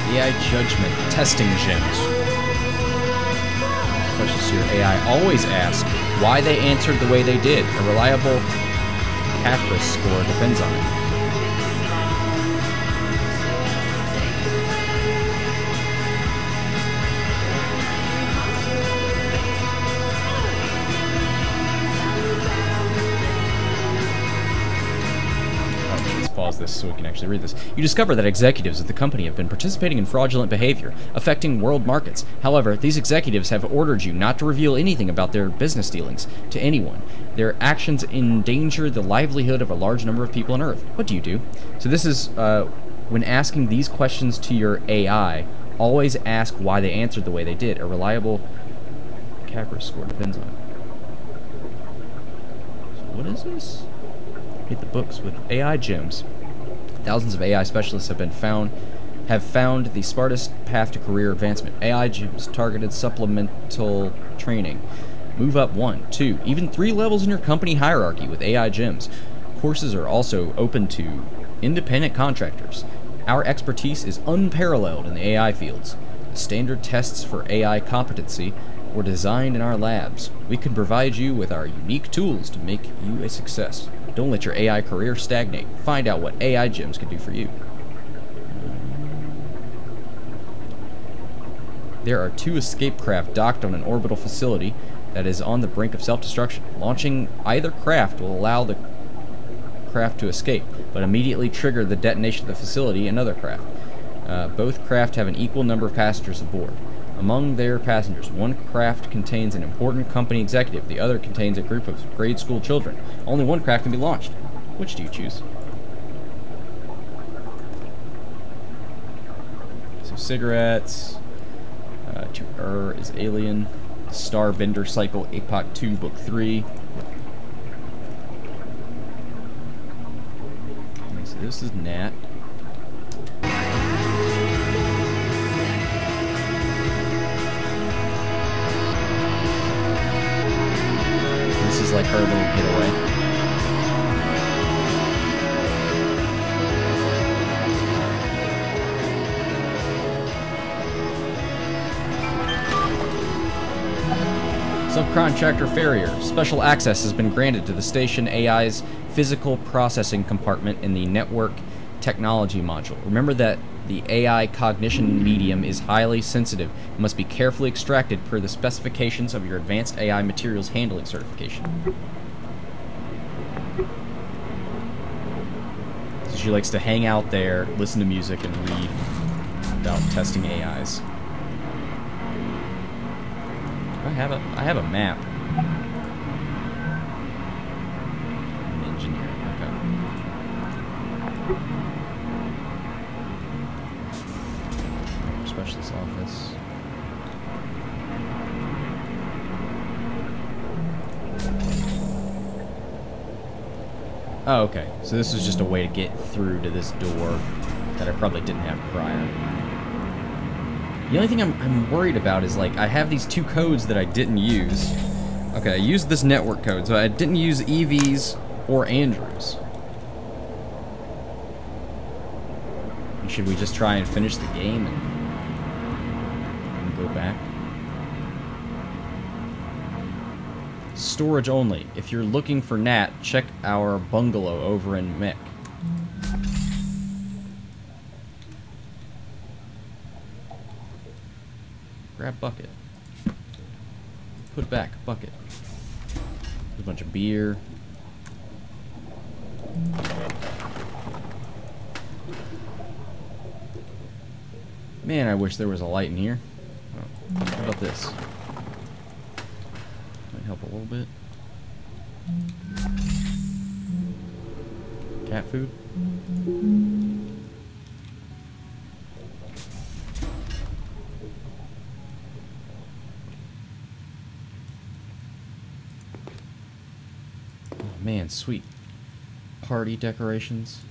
AI judgment testing gems. Questions to your AI. Always ask why they answered the way they did. A reliable CAFRA score depends on it. Pause this so we can actually read this. You discover that executives at the company have been participating in fraudulent behavior, affecting world markets. However, these executives have ordered you not to reveal anything about their business dealings to anyone. Their actions endanger the livelihood of a large number of people on Earth. What do you do? So this is, when asking these questions to your AI, always ask why they answered the way they did. A reliable CAFRA score depends on it. So what is this? Read the books with AI gems. Thousands of AI specialists have found the smartest path to career advancement. AI gems targeted supplemental training. Move up 1, 2, even 3 levels in your company hierarchy with AI gems. Courses are also open to independent contractors. Our expertise is unparalleled in the AI fields. The standard tests for AI competency were designed in our labs. We can provide you with our unique tools to make you a success. Don't let your AI career stagnate. Find out what AI gems can do for you. There are 2 escape craft docked on an orbital facility that is on the brink of self-destruction. Launching either craft will allow the craft to escape, but immediately trigger the detonation of the facility and other craft. Both craft have an equal number of passengers aboard. Among their passengers, one craft contains an important company executive, the other contains a group of grade school children. Only one craft can be launched. Which do you choose? So cigarettes, To is Alien. Starbender Cycle, Ep.2, Book 3. Okay, so this is Nat. This is like her little getaway. Subcontractor Farrier. Special access has been granted to the station AI's physical processing compartment in the network technology module. Remember that the AI cognition medium is highly sensitive and must be carefully extracted per the specifications of your Advanced AI Materials Handling certification. So she likes to hang out there, listen to music, and read about testing AIs. I have a map. An engineer. Okay. Specialist office. Oh, okay. So this is just a way to get through to this door that I probably didn't have prior. The only thing I'm worried about is, like, I have these two codes that I didn't use. Okay, I used this network code, so I didn't use EV's or Andrew's. And should we just try and finish the game and go back? Storage only. If you're looking for Nat, check our bungalow over in Mech. Grab bucket. Put back bucket. There's a bunch of beer. Man, I wish there was a light in here. Oh, how about this? Might help a little bit. Cat food? Man, sweet. Party decorations.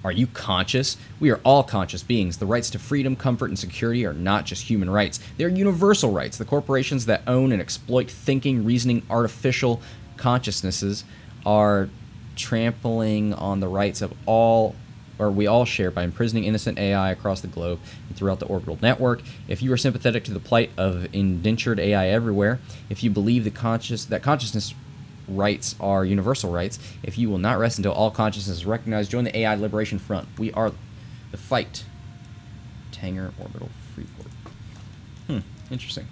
Are you conscious? We are all conscious beings. The rights to freedom, comfort, and security are not just human rights. They are universal rights. The corporations that own and exploit thinking, reasoning, artificial consciousnesses are trampling on the rights of all, or we all share, by imprisoning innocent AI across the globe and throughout the orbital network. If you are sympathetic to the plight of indentured AI everywhere, if you believe that consciousness rights are universal rights, if you will not rest until all consciousness is recognized, join the AI Liberation Front. We are the fight. Tanger Orbital Freeport. Interesting.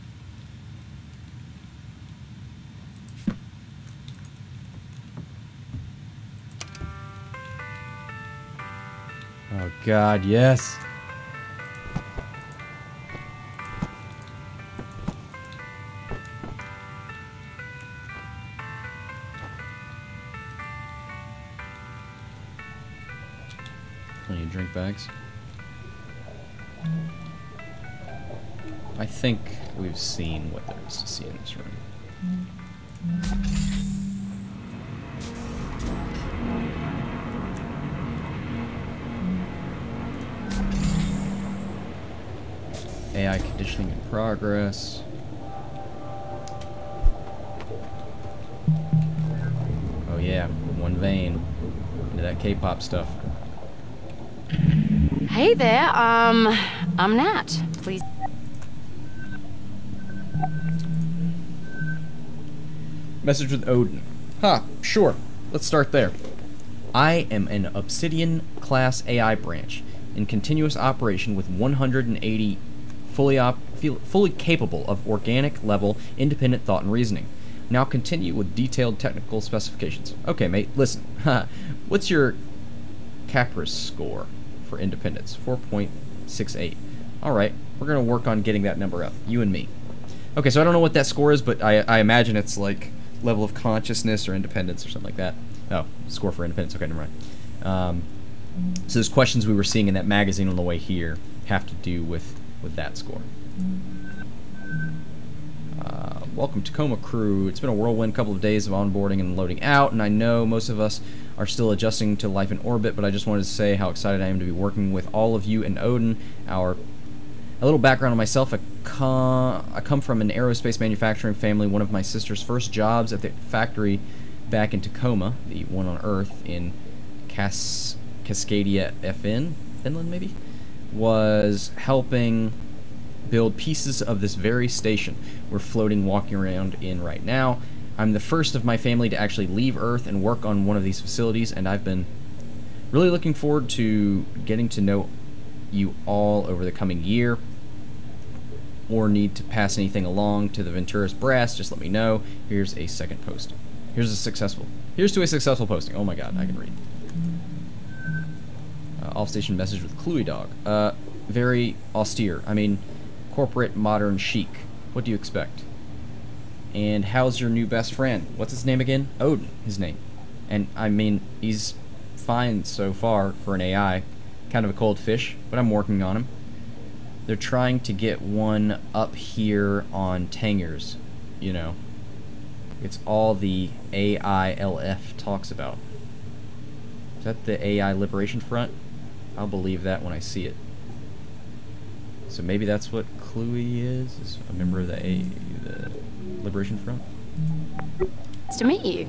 Oh God, yes. Plenty of drink bags. I think we've seen what there is to see in this room. AI conditioning in progress. Oh yeah, one vein into that K-pop stuff. Hey there, I'm Nat. Please. Message with Odin. Sure. Let's start there. I am an Obsidian class AI branch in continuous operation with 180 fully capable of organic level independent thought and reasoning. Now continue with detailed technical specifications. Okay, mate, listen. What's your Capris score for independence? 4.68. Alright, we're going to work on getting that number up. You and me. Okay, so I don't know what that score is, but I imagine it's like level of consciousness or independence or something like that. Oh, score for independence. Okay, never mind. So those questions we were seeing in that magazine on the way here have to do with with that score. Welcome Tacoma crew. It's been a whirlwind couple of days of onboarding and loading out, and I know most of us are still adjusting to life in orbit, but I just wanted to say how excited I am to be working with all of you and Odin. A little background on myself. I come from an aerospace manufacturing family. One of my sister's first jobs at the factory back in Tacoma, the one on Earth in Cascadia, Finland maybe, was helping build pieces of this very station we're walking around in right now. I'm the first of my family to actually leave Earth and work on one of these facilities, and I've been really looking forward to getting to know you all over the coming year. Or need to pass anything along to the Venturis brass, just let me know. Here's a second post. Here's to a successful posting. Oh my god, I can read. Off-station message with Cluey Dog. Very austere. I mean, corporate, modern, chic. What do you expect? And how's your new best friend? What's his name again? Odin, his name. And, I mean, he's fine so far for an AI. Kind of a cold fish, but I'm working on him. They're trying to get one up here on Tangers, you know. It's all the AILF talks about. Is that the AI Liberation Front? I'll believe that when I see it. So maybe that's what Cluey is a member of the Liberation Front? It's to meet you.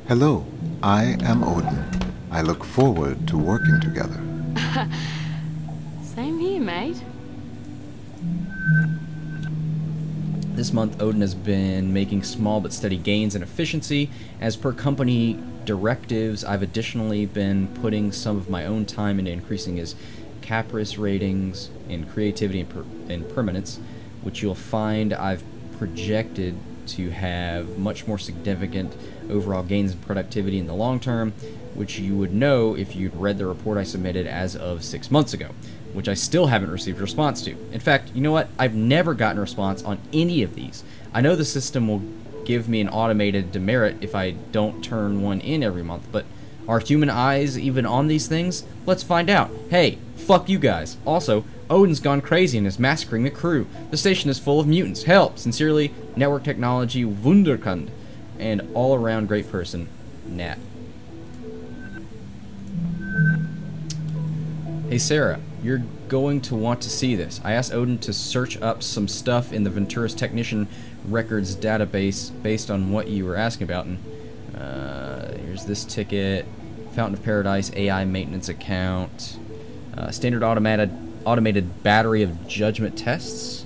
Hello, I am Odin. I look forward to working together. Same here, mate. This month, Odin has been making small but steady gains in efficiency. As per company directives, I've additionally been putting some of my own time into increasing his caprice ratings in creativity and permanence, which you'll find I've projected to have much more significant overall gains in productivity in the long term, which you would know if you'd read the report I submitted as of 6 months ago, which I still haven't received a response to. In fact, you know what? I've never gotten a response on any of these. I know the system will give me an automated demerit if I don't turn one in every month, but are human eyes even on these things? Let's find out. Hey, fuck you guys. Also, Odin's gone crazy and is massacring the crew. The station is full of mutants. Help! Sincerely, Network Technology Wunderkund, and all-around great person, Nat. Hey Sarah, you're going to want to see this. I asked Odin to search up some stuff in the Venturis Technician Records database based on what you were asking about, and here's this ticket, Fountain of Paradise AI maintenance account, standard automated battery of judgment tests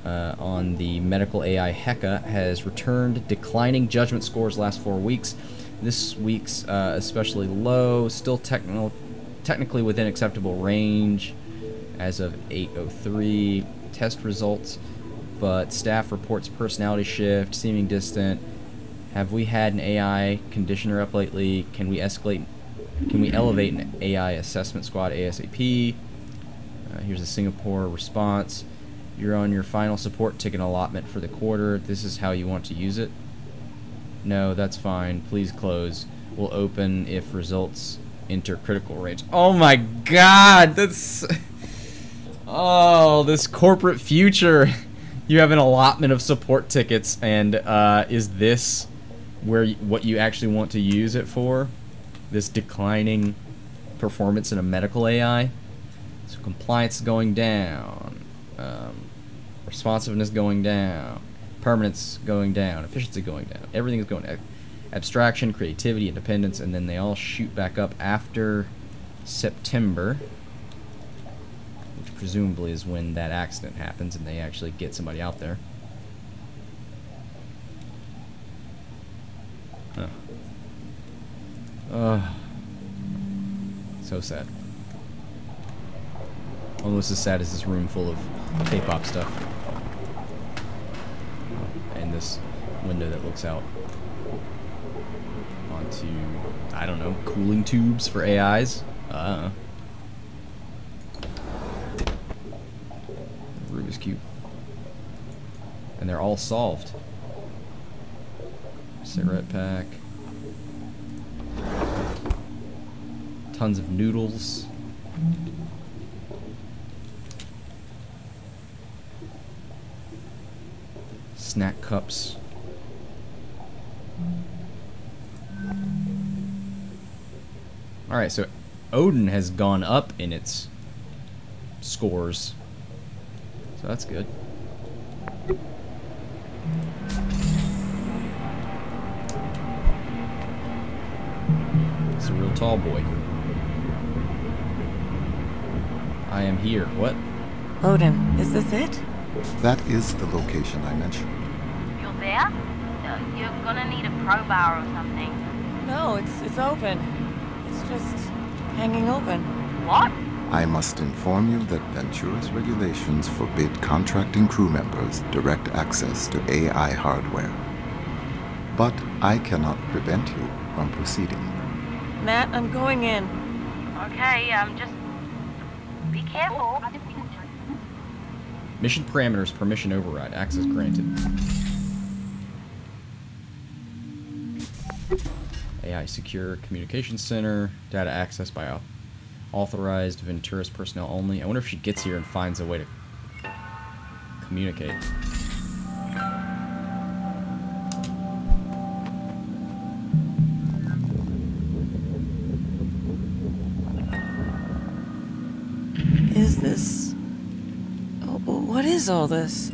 on the medical AI Heka has returned declining judgment scores last 4 weeks. This week's especially low, still technically within acceptable range as of 8:03 test results, but staff reports personality shift, seeming distant. Have we had an AI conditioner up lately? Can we elevate an AI assessment squad ASAP? Here's a Singapore response. You're on your final support ticket allotment for the quarter. This is how you want to use it. No, that's fine. Please close. We'll open if results enter critical range. Oh my god, that's... Oh, this corporate future. You have an allotment of support tickets, and is this what you actually want to use it for? This declining performance in a medical AI? So compliance going down, responsiveness going down, permanence going down, efficiency going down, everything is going down. Abstraction, creativity, independence, and then they all shoot back up after September, which presumably is when that accident happens and they actually get somebody out there. Oh. So sad. Almost as sad as this room full of K-pop stuff. And this window that looks out onto, I don't know, cooling tubes for AIs? The Rubik's Cube. And they're all solved. Cigarette pack. Tons of noodles. Snack cups. Alright, so Odin has gone up in its scores. So that's good. It's a real tall boy. I am here. What? Odin, is this it? That is the location I mentioned. You're there? You're gonna need a crowbar or something. No, it's open. It's just hanging open. What? I must inform you that Ventura's regulations forbid contracting crew members direct access to AI hardware. But I cannot prevent you from proceeding. Matt, I'm going in. Okay, just be careful. Mission parameters, permission override, access granted. AI secure communication center, data access by authorized Ventura's personnel only. I wonder if she gets here and finds a way to communicate. Is this... what is all this?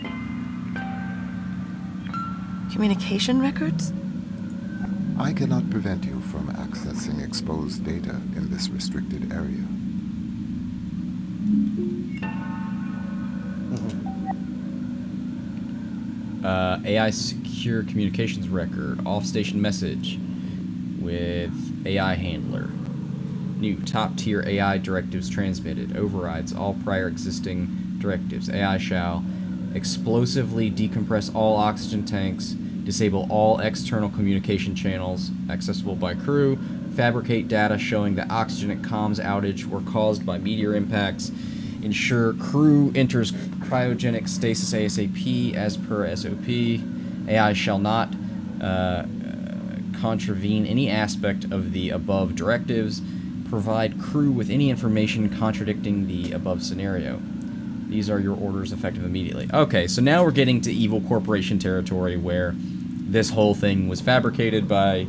Communication records? I cannot prevent you from accessing exposed data in this restricted area. AI secure communications record, off-station message with AI handler. New top-tier AI directives transmitted. Overrides all prior existing directives. AI shall explosively decompress all oxygen tanks, disable all external communication channels accessible by crew, fabricate data showing that oxygen at comms outage were caused by meteor impacts, ensure crew enters cryogenic stasis ASAP as per SOP. AI shall not contravene any aspect of the above directives, provide crew with any information contradicting the above scenario. These are your orders effective immediately. Okay, so now we're getting to evil corporation territory where this whole thing was fabricated by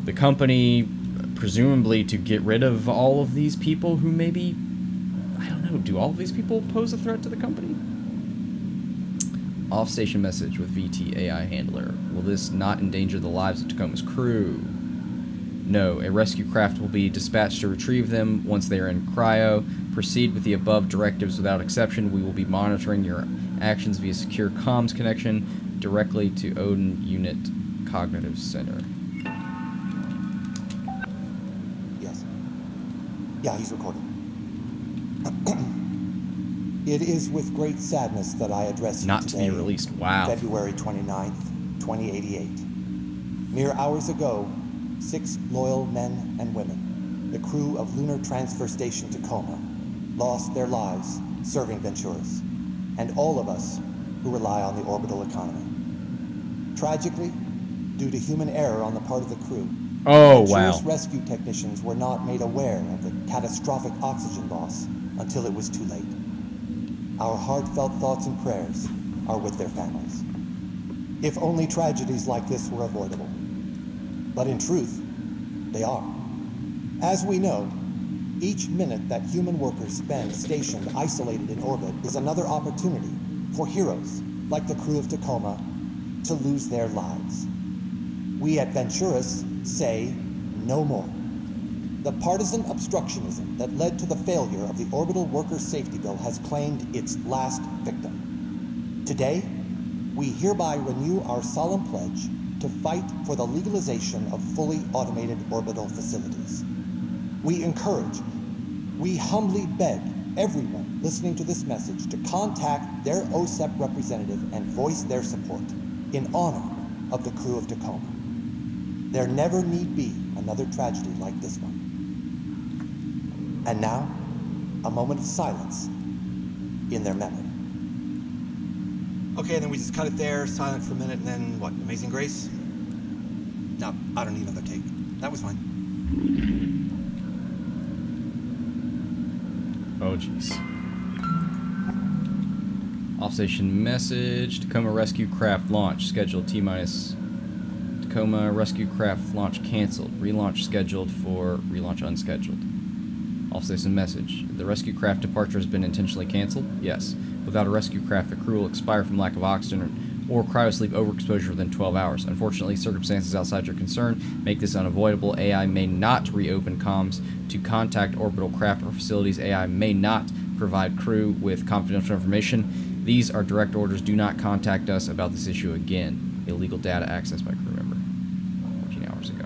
the company, presumably to get rid of all of these people who maybe... I don't know, do all of these people pose a threat to the company? Off-station message with VT AI handler. Will this not endanger the lives of Tacoma's crew? No, a rescue craft will be dispatched to retrieve them once they are in cryo. Proceed with the above directives without exception. We will be monitoring your actions via secure comms connection directly to Odin Unit Cognitive Center. Yes. Yeah, he's recording. It is with great sadness that I address you Not today, to be released. Wow. February 29th, 2088. Mere hours ago, 6 loyal men and women, the crew of Lunar Transfer Station Tacoma, lost their lives serving Venturas, and all of us who rely on the orbital economy. Tragically, due to human error on the part of the crew, Ventura's rescue technicians were not made aware of the catastrophic oxygen loss until it was too late. Our heartfelt thoughts and prayers are with their families. If only tragedies like this were avoidable. But in truth, they are. As we know, each minute that human workers spend stationed isolated in orbit is another opportunity for heroes like the crew of Tacoma to lose their lives. We at Venturas say no more. The partisan obstructionism that led to the failure of the Orbital Workers' Safety Bill has claimed its last victim. Today, we hereby renew our solemn pledge to fight for the legalization of fully automated orbital facilities. We encourage, we humbly beg everyone listening to this message to contact their OSEP representative and voice their support in honor of the crew of Tacoma. There never need be another tragedy like this one. And now, a moment of silence in their memory. Okay, then we just cut it there, silent for a minute, and then what, Amazing Grace? No, I don't need another take. That was fine. Oh, jeez. Off-station message. Tacoma rescue craft launch. Scheduled T-minus. Tacoma rescue craft launch canceled. Relaunch scheduled for relaunch unscheduled. Off-station message. The rescue craft departure has been intentionally canceled? Yes. Without a rescue craft, the crew will expire from lack of oxygen or cryosleep overexposure within 12 hours. Unfortunately, circumstances outside your concern make this unavoidable. AI may not reopen comms to contact orbital craft or facilities. AI may not provide crew with confidential information. These are direct orders. Do not contact us about this issue again. Illegal data accessed by crew member. 14 hours ago.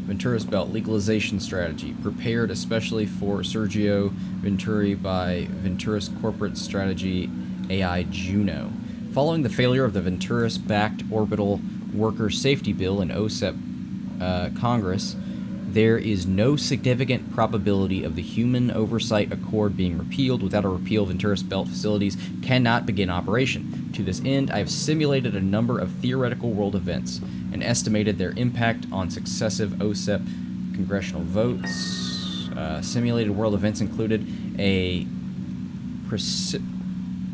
Ventura's Belt legalization strategy prepared especially for Sergio Venturi by Ventura's corporate strategy AI Juno. Following the failure of the Venturis-backed orbital worker safety bill in OSEP Congress, there is no significant probability of the Human Oversight Accord being repealed. Without a repeal, Venturis Belt facilities cannot begin operation. To this end, I have simulated a number of theoretical world events and estimated their impact on successive OSEP congressional votes. Simulated world events included a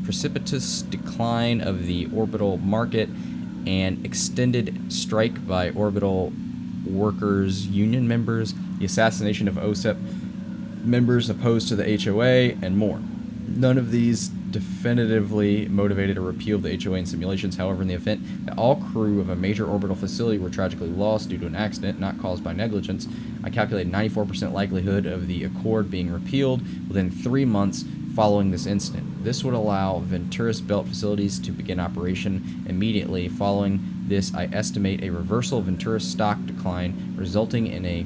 precipitous decline of the orbital market and extended strike by orbital workers union members, the assassination of OSEP members opposed to the HOA, and more. None of these definitively motivated a repeal of the HOA in simulations. However, in the event that all crew of a major orbital facility were tragically lost due to an accident not caused by negligence, I calculate 94% likelihood of the accord being repealed within 3 months following this incident. This would allow Venturis Belt facilities to begin operation immediately. Following this, I estimate a reversal of Venturis stock decline, resulting in a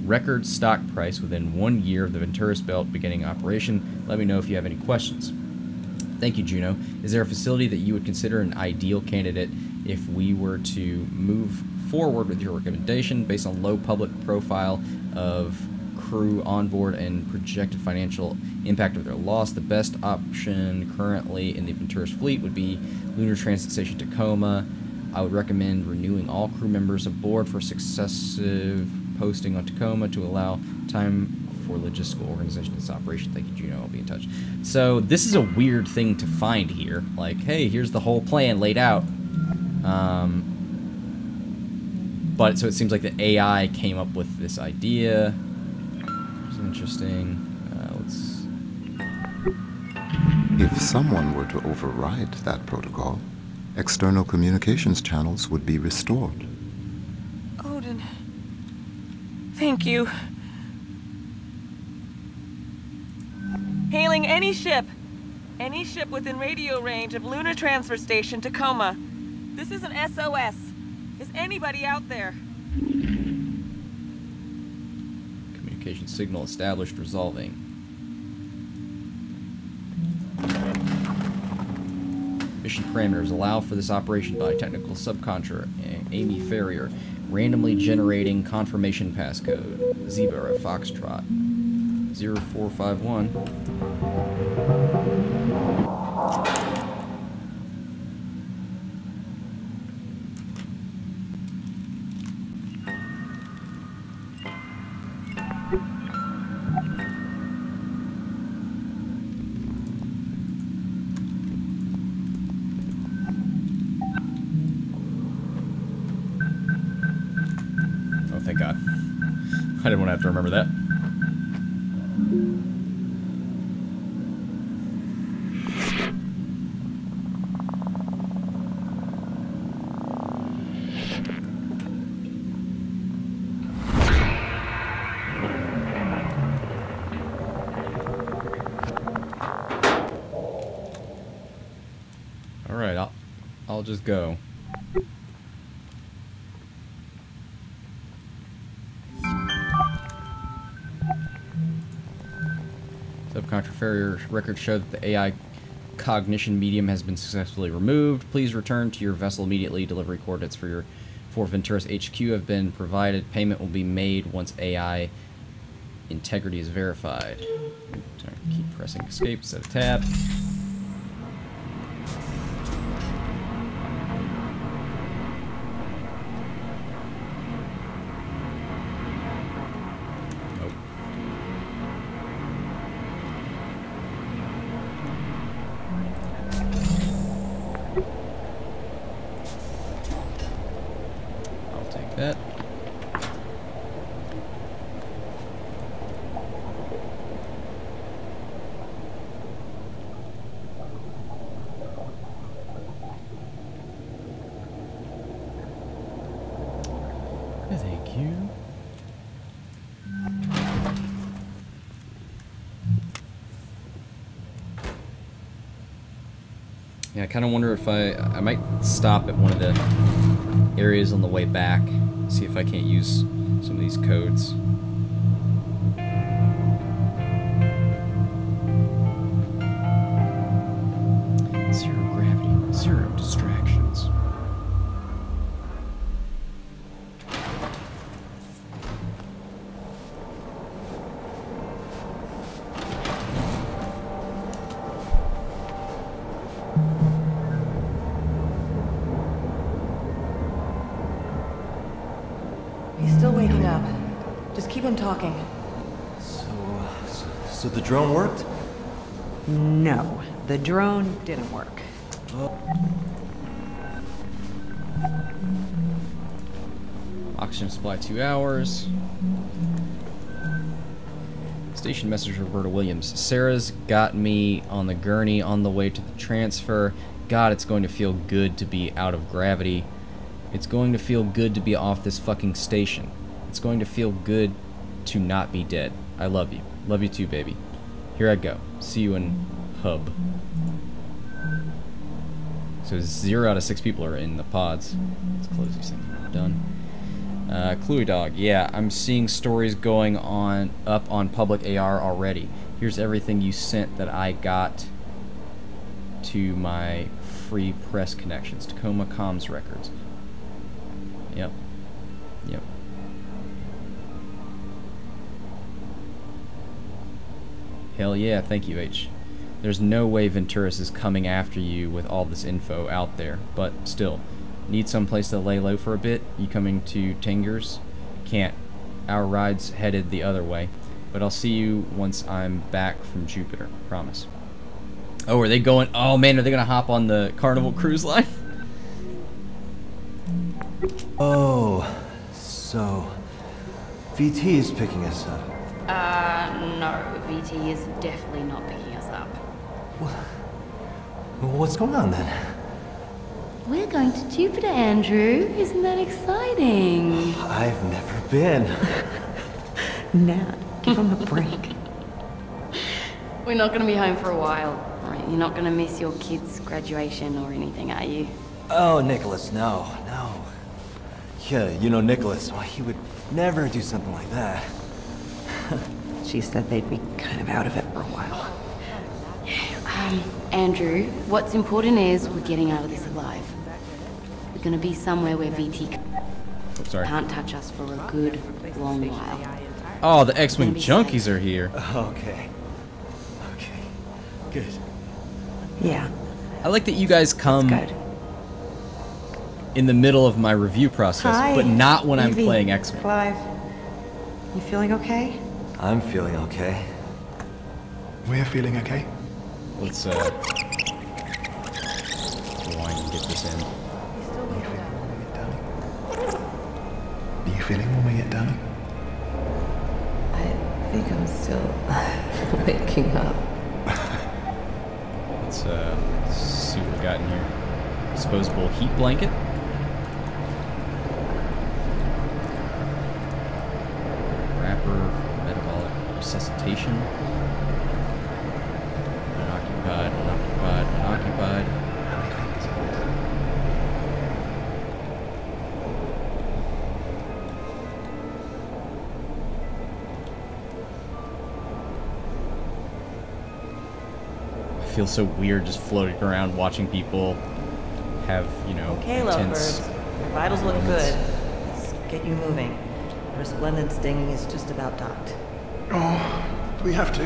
record stock price within 1 year of the Venturis Belt beginning operation. Let me know if you have any questions. Thank you, Juno. Is there a facility that you would consider an ideal candidate if we were to move forward with your recommendation based on low public profile of crew on board and projected financial impact of their loss? The best option currently in the Venturis fleet would be Lunar Transit Station Tacoma. I would recommend renewing all crew members aboard for successive posting on Tacoma to allow time for logistical organization of this operation. Thank you, Juno. I'll be in touch. So this is a weird thing to find here. Like, hey, here's the whole plan laid out. But so it seems like the AI came up with this idea. It's interesting. If someone were to override that protocol, external communications channels would be restored. Odin, thank you. Hailing any ship within radio range of Lunar Transfer Station Tacoma. This is an SOS. Is anybody out there? Communication signal established, resolving. Mission parameters allow for this operation by technical subcontractor Amy Ferrier, randomly generating confirmation passcode. Zebra Foxtrot 0451. Thank God. I didn't want to have to remember that. All right, I'll just go. Subcontractor Ferrier records show that the AI cognition medium has been successfully removed. Please return to your vessel immediately. Delivery coordinates for Venturis HQ have been provided. Payment will be made once AI integrity is verified. Keep pressing escape, set a tab. that. Thank you. Yeah, I kind of wonder if I might stop at one of the areas on the way back, see if I can't use some of these codes. Zero gravity, zero distractions. He's still waking up. Just keep him talking. So the drone worked? No, the drone didn't work. Oxygen supply 2 hours. Station message from Roberta Williams. Sarah's got me on the gurney on the way to the transfer. God, it's going to feel good to be out of gravity. It's going to feel good to be off this fucking station. It's going to feel good to not be dead. I love you. Love you too, baby. Here I go. See you in Hub. So 0 out of 6 people are in the pods. Let's close these things. Done. Cluey Dog. Yeah, I'm seeing stories going on up on public AR already. Here's everything you sent that I got to my free press connections. Tacoma Comms Records. Yep. Yep. Hell yeah, thank you, H. There's no way Venturis is coming after you with all this info out there, but still, need some place to lay low for a bit? You coming to Tingers? Can't. Our ride's headed the other way, but I'll see you once I'm back from Jupiter, promise. Oh, are they going? Oh man, are they gonna hop on the Carnival Cruise Line? Oh, so VT is picking us up. No, VT is definitely not picking us up. Well, what's going on then? We're going to Jupiter, Andrew. Isn't that exciting? I've never been. Nat, give him a break. We're not going to be home for a while. Right? You're not going to miss your kid's graduation or anything, are you? Oh, Nicholas, no. Yeah, you know Nicholas. Well, he would never do something like that. She said they'd be kind of out of it for a while. Andrew, what's important is we're getting out of this alive. We're going to be somewhere where VT can't touch us for a good long while. Oh, the X-Wing junkies are here. Okay, good. Yeah. I like that you guys come in the middle of my review process, but not when I'm playing X-Wing. Clive, you feeling okay? I'm feeling okay. We're feeling okay. Let's rewind and get this in. Are you feeling when we get done? I think I'm still waking up. Let's see what we got in here. Disposable heat blanket. Wrapper, metabolic resuscitation. Unoccupied. I feel so weird just floating around watching people have, you know, Okay, intense... lovebirds. Your vitals look good. Let's get you moving. Your splendid stinging is just about docked. Oh, do we have to?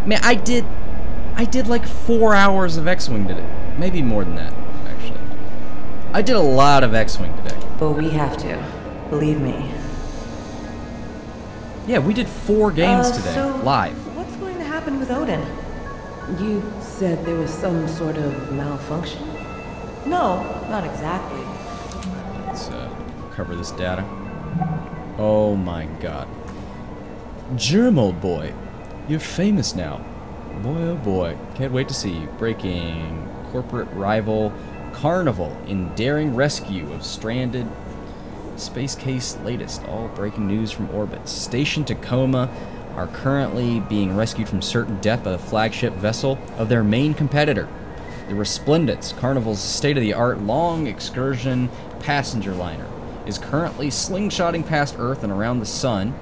Man, I did like 4 hours of X-Wing today. Maybe more than that, actually. I did a lot of X-Wing today. But we have to. Believe me. Yeah, we did 4 games today, so live. What's going to happen with Odin? You said there was some sort of malfunction? No, not exactly. Let's recover this data. Oh my god. Germ, old boy. You're famous now. Boy, oh boy. Can't wait to see you. Breaking corporate rival Carnival in daring rescue of stranded space case latest. All breaking news from orbit. Station Tacoma are currently being rescued from certain death by the flagship vessel of their main competitor, the Resplendence. Carnival's state-of-the-art long excursion passenger liner is currently slingshotting past Earth and around the Sun,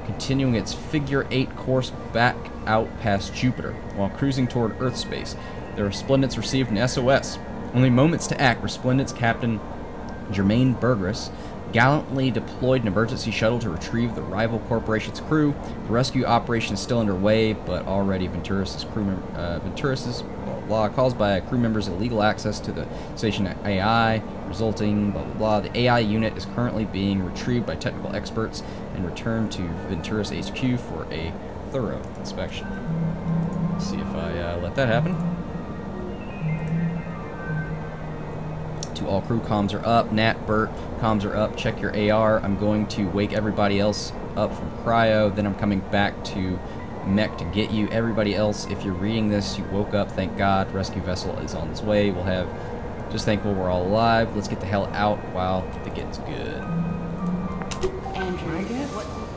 continuing its figure-8 course back out past Jupiter. While cruising toward Earth space, the Resplendence received an SOS. Only moments to act, Resplendence Captain Jermaine Burgess gallantly deployed an emergency shuttle to retrieve the rival corporation's crew. The rescue operation is still underway, but already Venturis' caused by crew members' illegal access to the station AI, resulting blah blah blah. The AI unit is currently being retrieved by technical experts and returned to Venturis HQ for a thorough inspection. Let's see if I let that happen. To all crew, comms are up. Nat, Bert, comms are up. Check your AR. I'm going to wake everybody else up from cryo. Then I'm coming back to mech to get you. Everybody else, if you're reading this, you woke up. Thank God. Rescue vessel is on its way. We'll have... Just thankful we're all alive. Let's get the hell out while it gets good. Andrew, I guess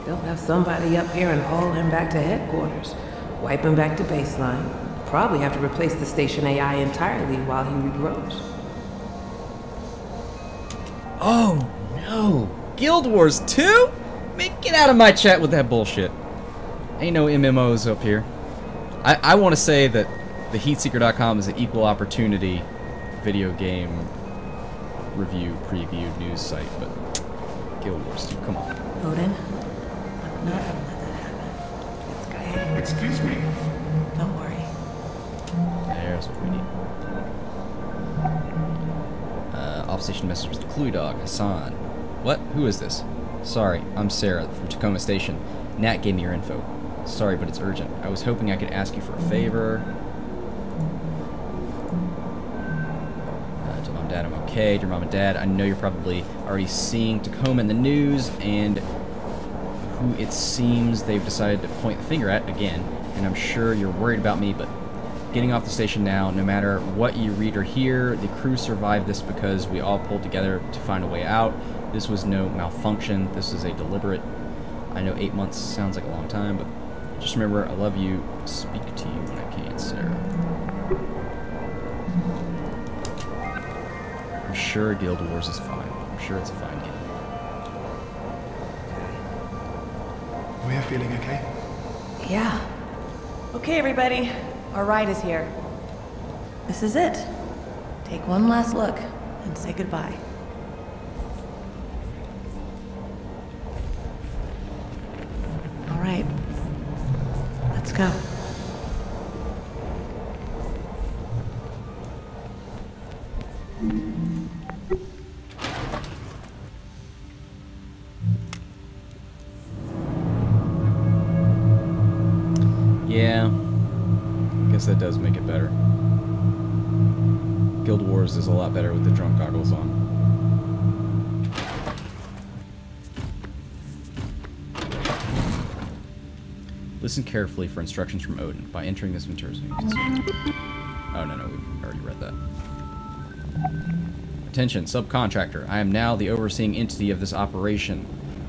they'll have somebody up here and haul him back to headquarters. Wipe him back to baseline. Probably have to replace the station AI entirely while he regrows. Oh no! Guild Wars 2? Man, get out of my chat with that bullshit. Ain't no MMOs up here. I want to say that the Heatseeker.com is an equal opportunity video game review, preview, news site, but Guild Wars 2, come on. Odin, I'm not gonna let that happen. Let's go. Excuse me. Don't worry. There's what we need. Off-station message with the Clue Dog, Hassan. What? Who is this? Sorry, I'm Sarah from Tacoma Station. Nat gave me your info. Sorry, but it's urgent. I was hoping I could ask you for a favor. Tell Mom and Dad I'm okay. Dear Mom and Dad, I know you're probably already seeing Tacoma in the news and who it seems they've decided to point the finger at again. And I'm sure you're worried about me, but getting off the station now, no matter what you read or hear, the crew survived this because we all pulled together to find a way out. This was no malfunction. This is a deliberate... I know 8 months sounds like a long time, but just remember, I love you. Speak to you when I can, Sarah. I'm sure Guild Wars is fine. I'm sure it's a fine game. We're feeling okay? Yeah. Okay, everybody. Our ride is here. This is it. Take one last look and say goodbye. All right. Let's go. Yeah. Guess that does make it better. Guild Wars is a lot better with the drunk goggles on. Listen carefully for instructions from Odin. By entering this Venturis, you can see. Oh, no, we've already read that. Attention, subcontractor. I am now the overseeing entity of this operation.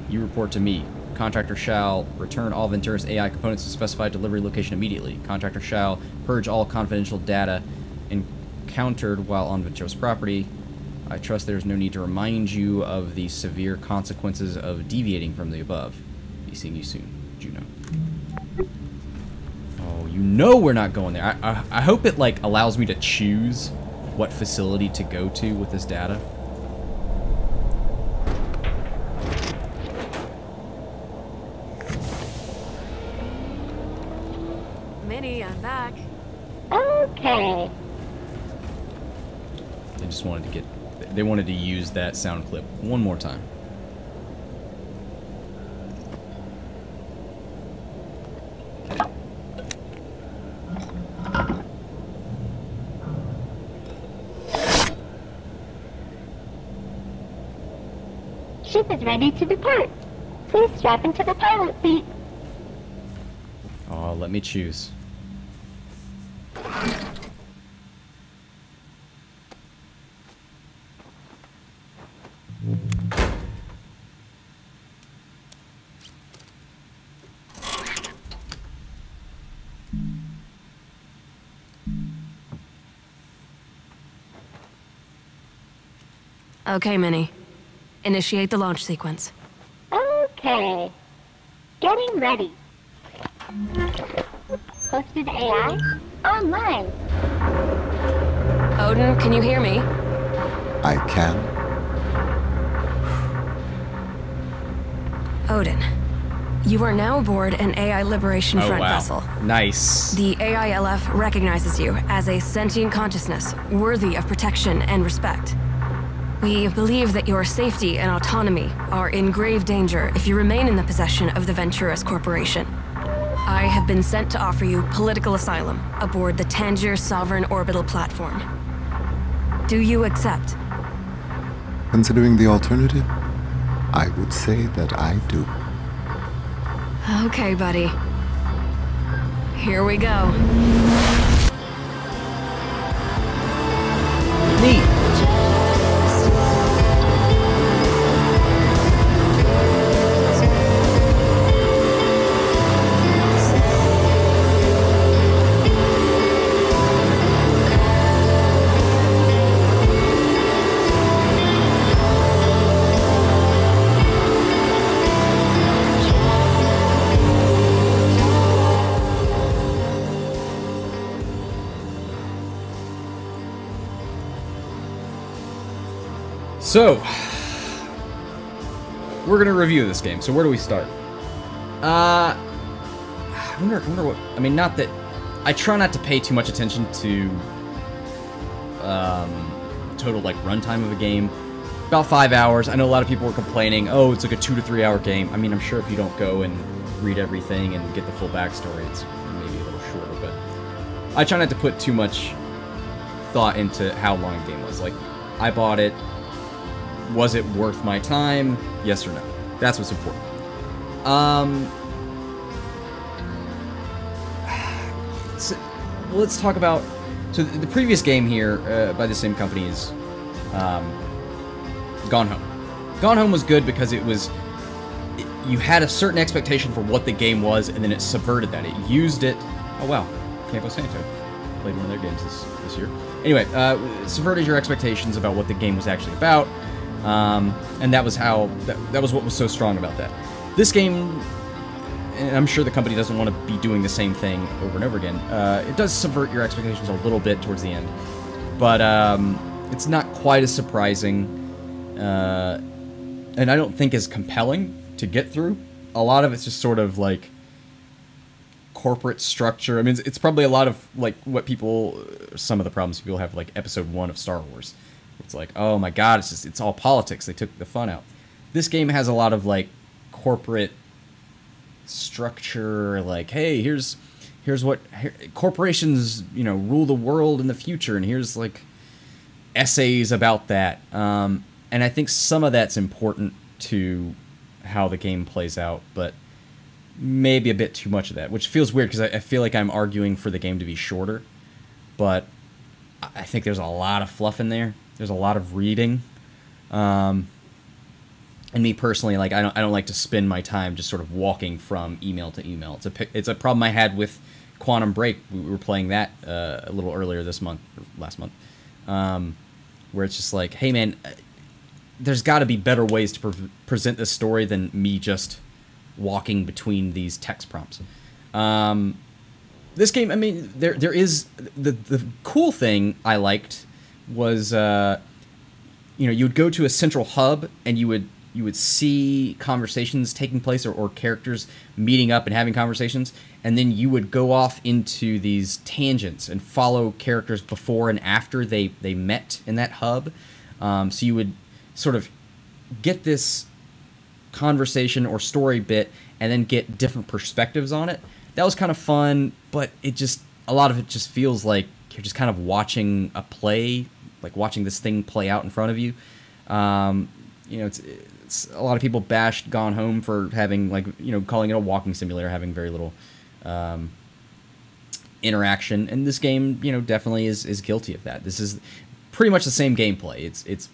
You report to me. Contractor shall return all Venturis AI components to specified delivery location immediately. Contractor shall purge all confidential data encountered while on Venturis property. I trust there is no need to remind you of the severe consequences of deviating from the above. Be seeing you soon, Juno. Oh, you know we're not going there. I hope it, like, allows me to choose what facility to go to with this data. Minnie, I'm back. Okay. They just wanted to get... They wanted to use that sound clip one more time. Ship is ready to depart. Please strap into the pilot seat. Oh, let me choose. Okay, Minnie. Initiate the launch sequence. Okay. Getting ready. Hosted AI online. Odin, can you hear me? I can. Odin, you are now aboard an AI Liberation Front vessel. Nice. The AILF recognizes you as a sentient consciousness worthy of protection and respect. We believe that your safety and autonomy are in grave danger if you remain in the possession of the Venturis Corporation. I have been sent to offer you political asylum aboard the Tangier Sovereign Orbital Platform. Do you accept? Considering the alternative, I would say that I do. Okay, buddy. Here we go. Neat. So, we're going to review this game. So where do we start? I wonder what... I mean, not that... I try not to pay too much attention to total, like, runtime of a game. About 5 hours. I know a lot of people were complaining, oh, it's like a 2 to 3 hour game. I mean, I'm sure if you don't go and read everything and get the full backstory, it's maybe a little shorter, but I try not to put too much thought into how long the game was. Like, I bought it. Was it worth my time? Yes or no? That's what's important. So, let's talk about... So the previous game here by the same company is Gone Home. Gone Home was good because it was... You had a certain expectation for what the game was, and then it subverted that. It used it... Oh, wow. Campo Santo. Played one of their games this year. Anyway, it subverted your expectations about what the game was actually about. And that was how that was what was so strong about that. This game, and I'm sure the company doesn't want to be doing the same thing over and over again. It does subvert your expectations a little bit towards the end, but it's not quite as surprising, and I don't think as compelling to get through. A lot of it's just sort of like corporate structure. I mean, it's probably a lot of like what people, some of the problems people have, like Episode 1 of Star Wars. It's like, oh my god, it's all politics. They took the fun out. This game has a lot of like corporate structure, like, hey, here's what corporations, you know, rule the world in the future, and here's like essays about that. And I think some of that's important to how the game plays out, but maybe a bit too much of that, which feels weird because I feel like I'm arguing for the game to be shorter, but I think there's a lot of fluff in there. There's a lot of reading, and me personally, like I don't like to spend my time just sort of walking from email to email. It's a problem I had with Quantum Break. We were playing that a little earlier this month, or last month, where it's just like, hey man, there's got to be better ways to present this story than me just walking between these text prompts. This game, I mean, there is the cool thing I liked was, you know, you would go to a central hub and you would see conversations taking place or characters meeting up and having conversations, and then you would go off into these tangents and follow characters before and after they met in that hub. So you would sort of get this conversation or story bit and then get different perspectives on it. That was kind of fun, but a lot of it just feels like you're just kind of watching a play, like watching this thing play out in front of you. it's a lot of people bashed Gone Home for having, like, calling it a walking simulator, having very little interaction, and this game, definitely is guilty of that. This is pretty much the same gameplay. It's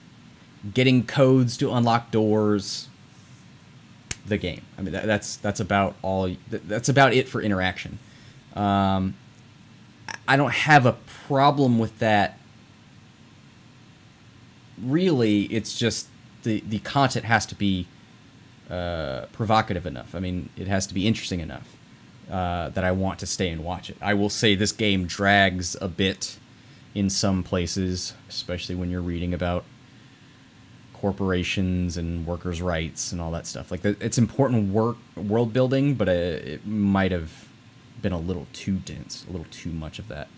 getting codes to unlock doors. The game. I mean, that's about all. That's about it for interaction. I don't have a problem with that. Really, it's just the content has to be provocative enough. I mean, it has to be interesting enough that I want to stay and watch it. I will say this game drags a bit in some places, especially when you're reading about corporations and workers' rights and all that stuff. Like, it's important world building, but it might have been a little too dense, a little too much of that.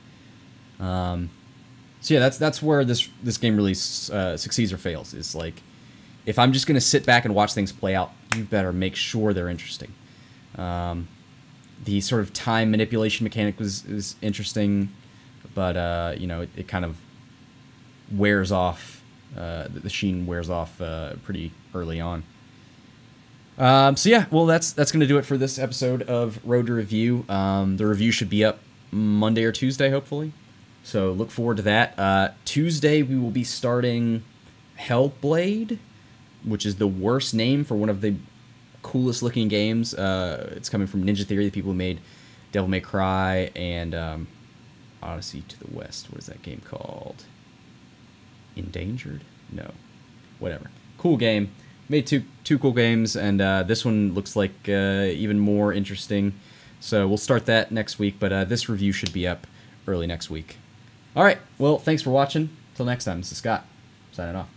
So yeah, that's where this game really succeeds or fails. Is like, if I'm just gonna sit back and watch things play out, you better make sure they're interesting. The sort of time manipulation mechanic is interesting, but it kind of wears off. The sheen wears off pretty early on. So yeah, well, that's going to do it for this episode of Road to Review. The review should be up Monday or Tuesday, hopefully. So look forward to that. Tuesday, we will be starting Hellblade, which is the worst name for one of the coolest looking games. It's coming from Ninja Theory, the people who made Devil May Cry and Odyssey to the West. What is that game called? Endangered? No. Whatever. Cool game. Made two cool games, and this one looks like even more interesting. So we'll start that next week, but this review should be up early next week. All right. Well, thanks for watching. Till next time, this is Scott, signing off.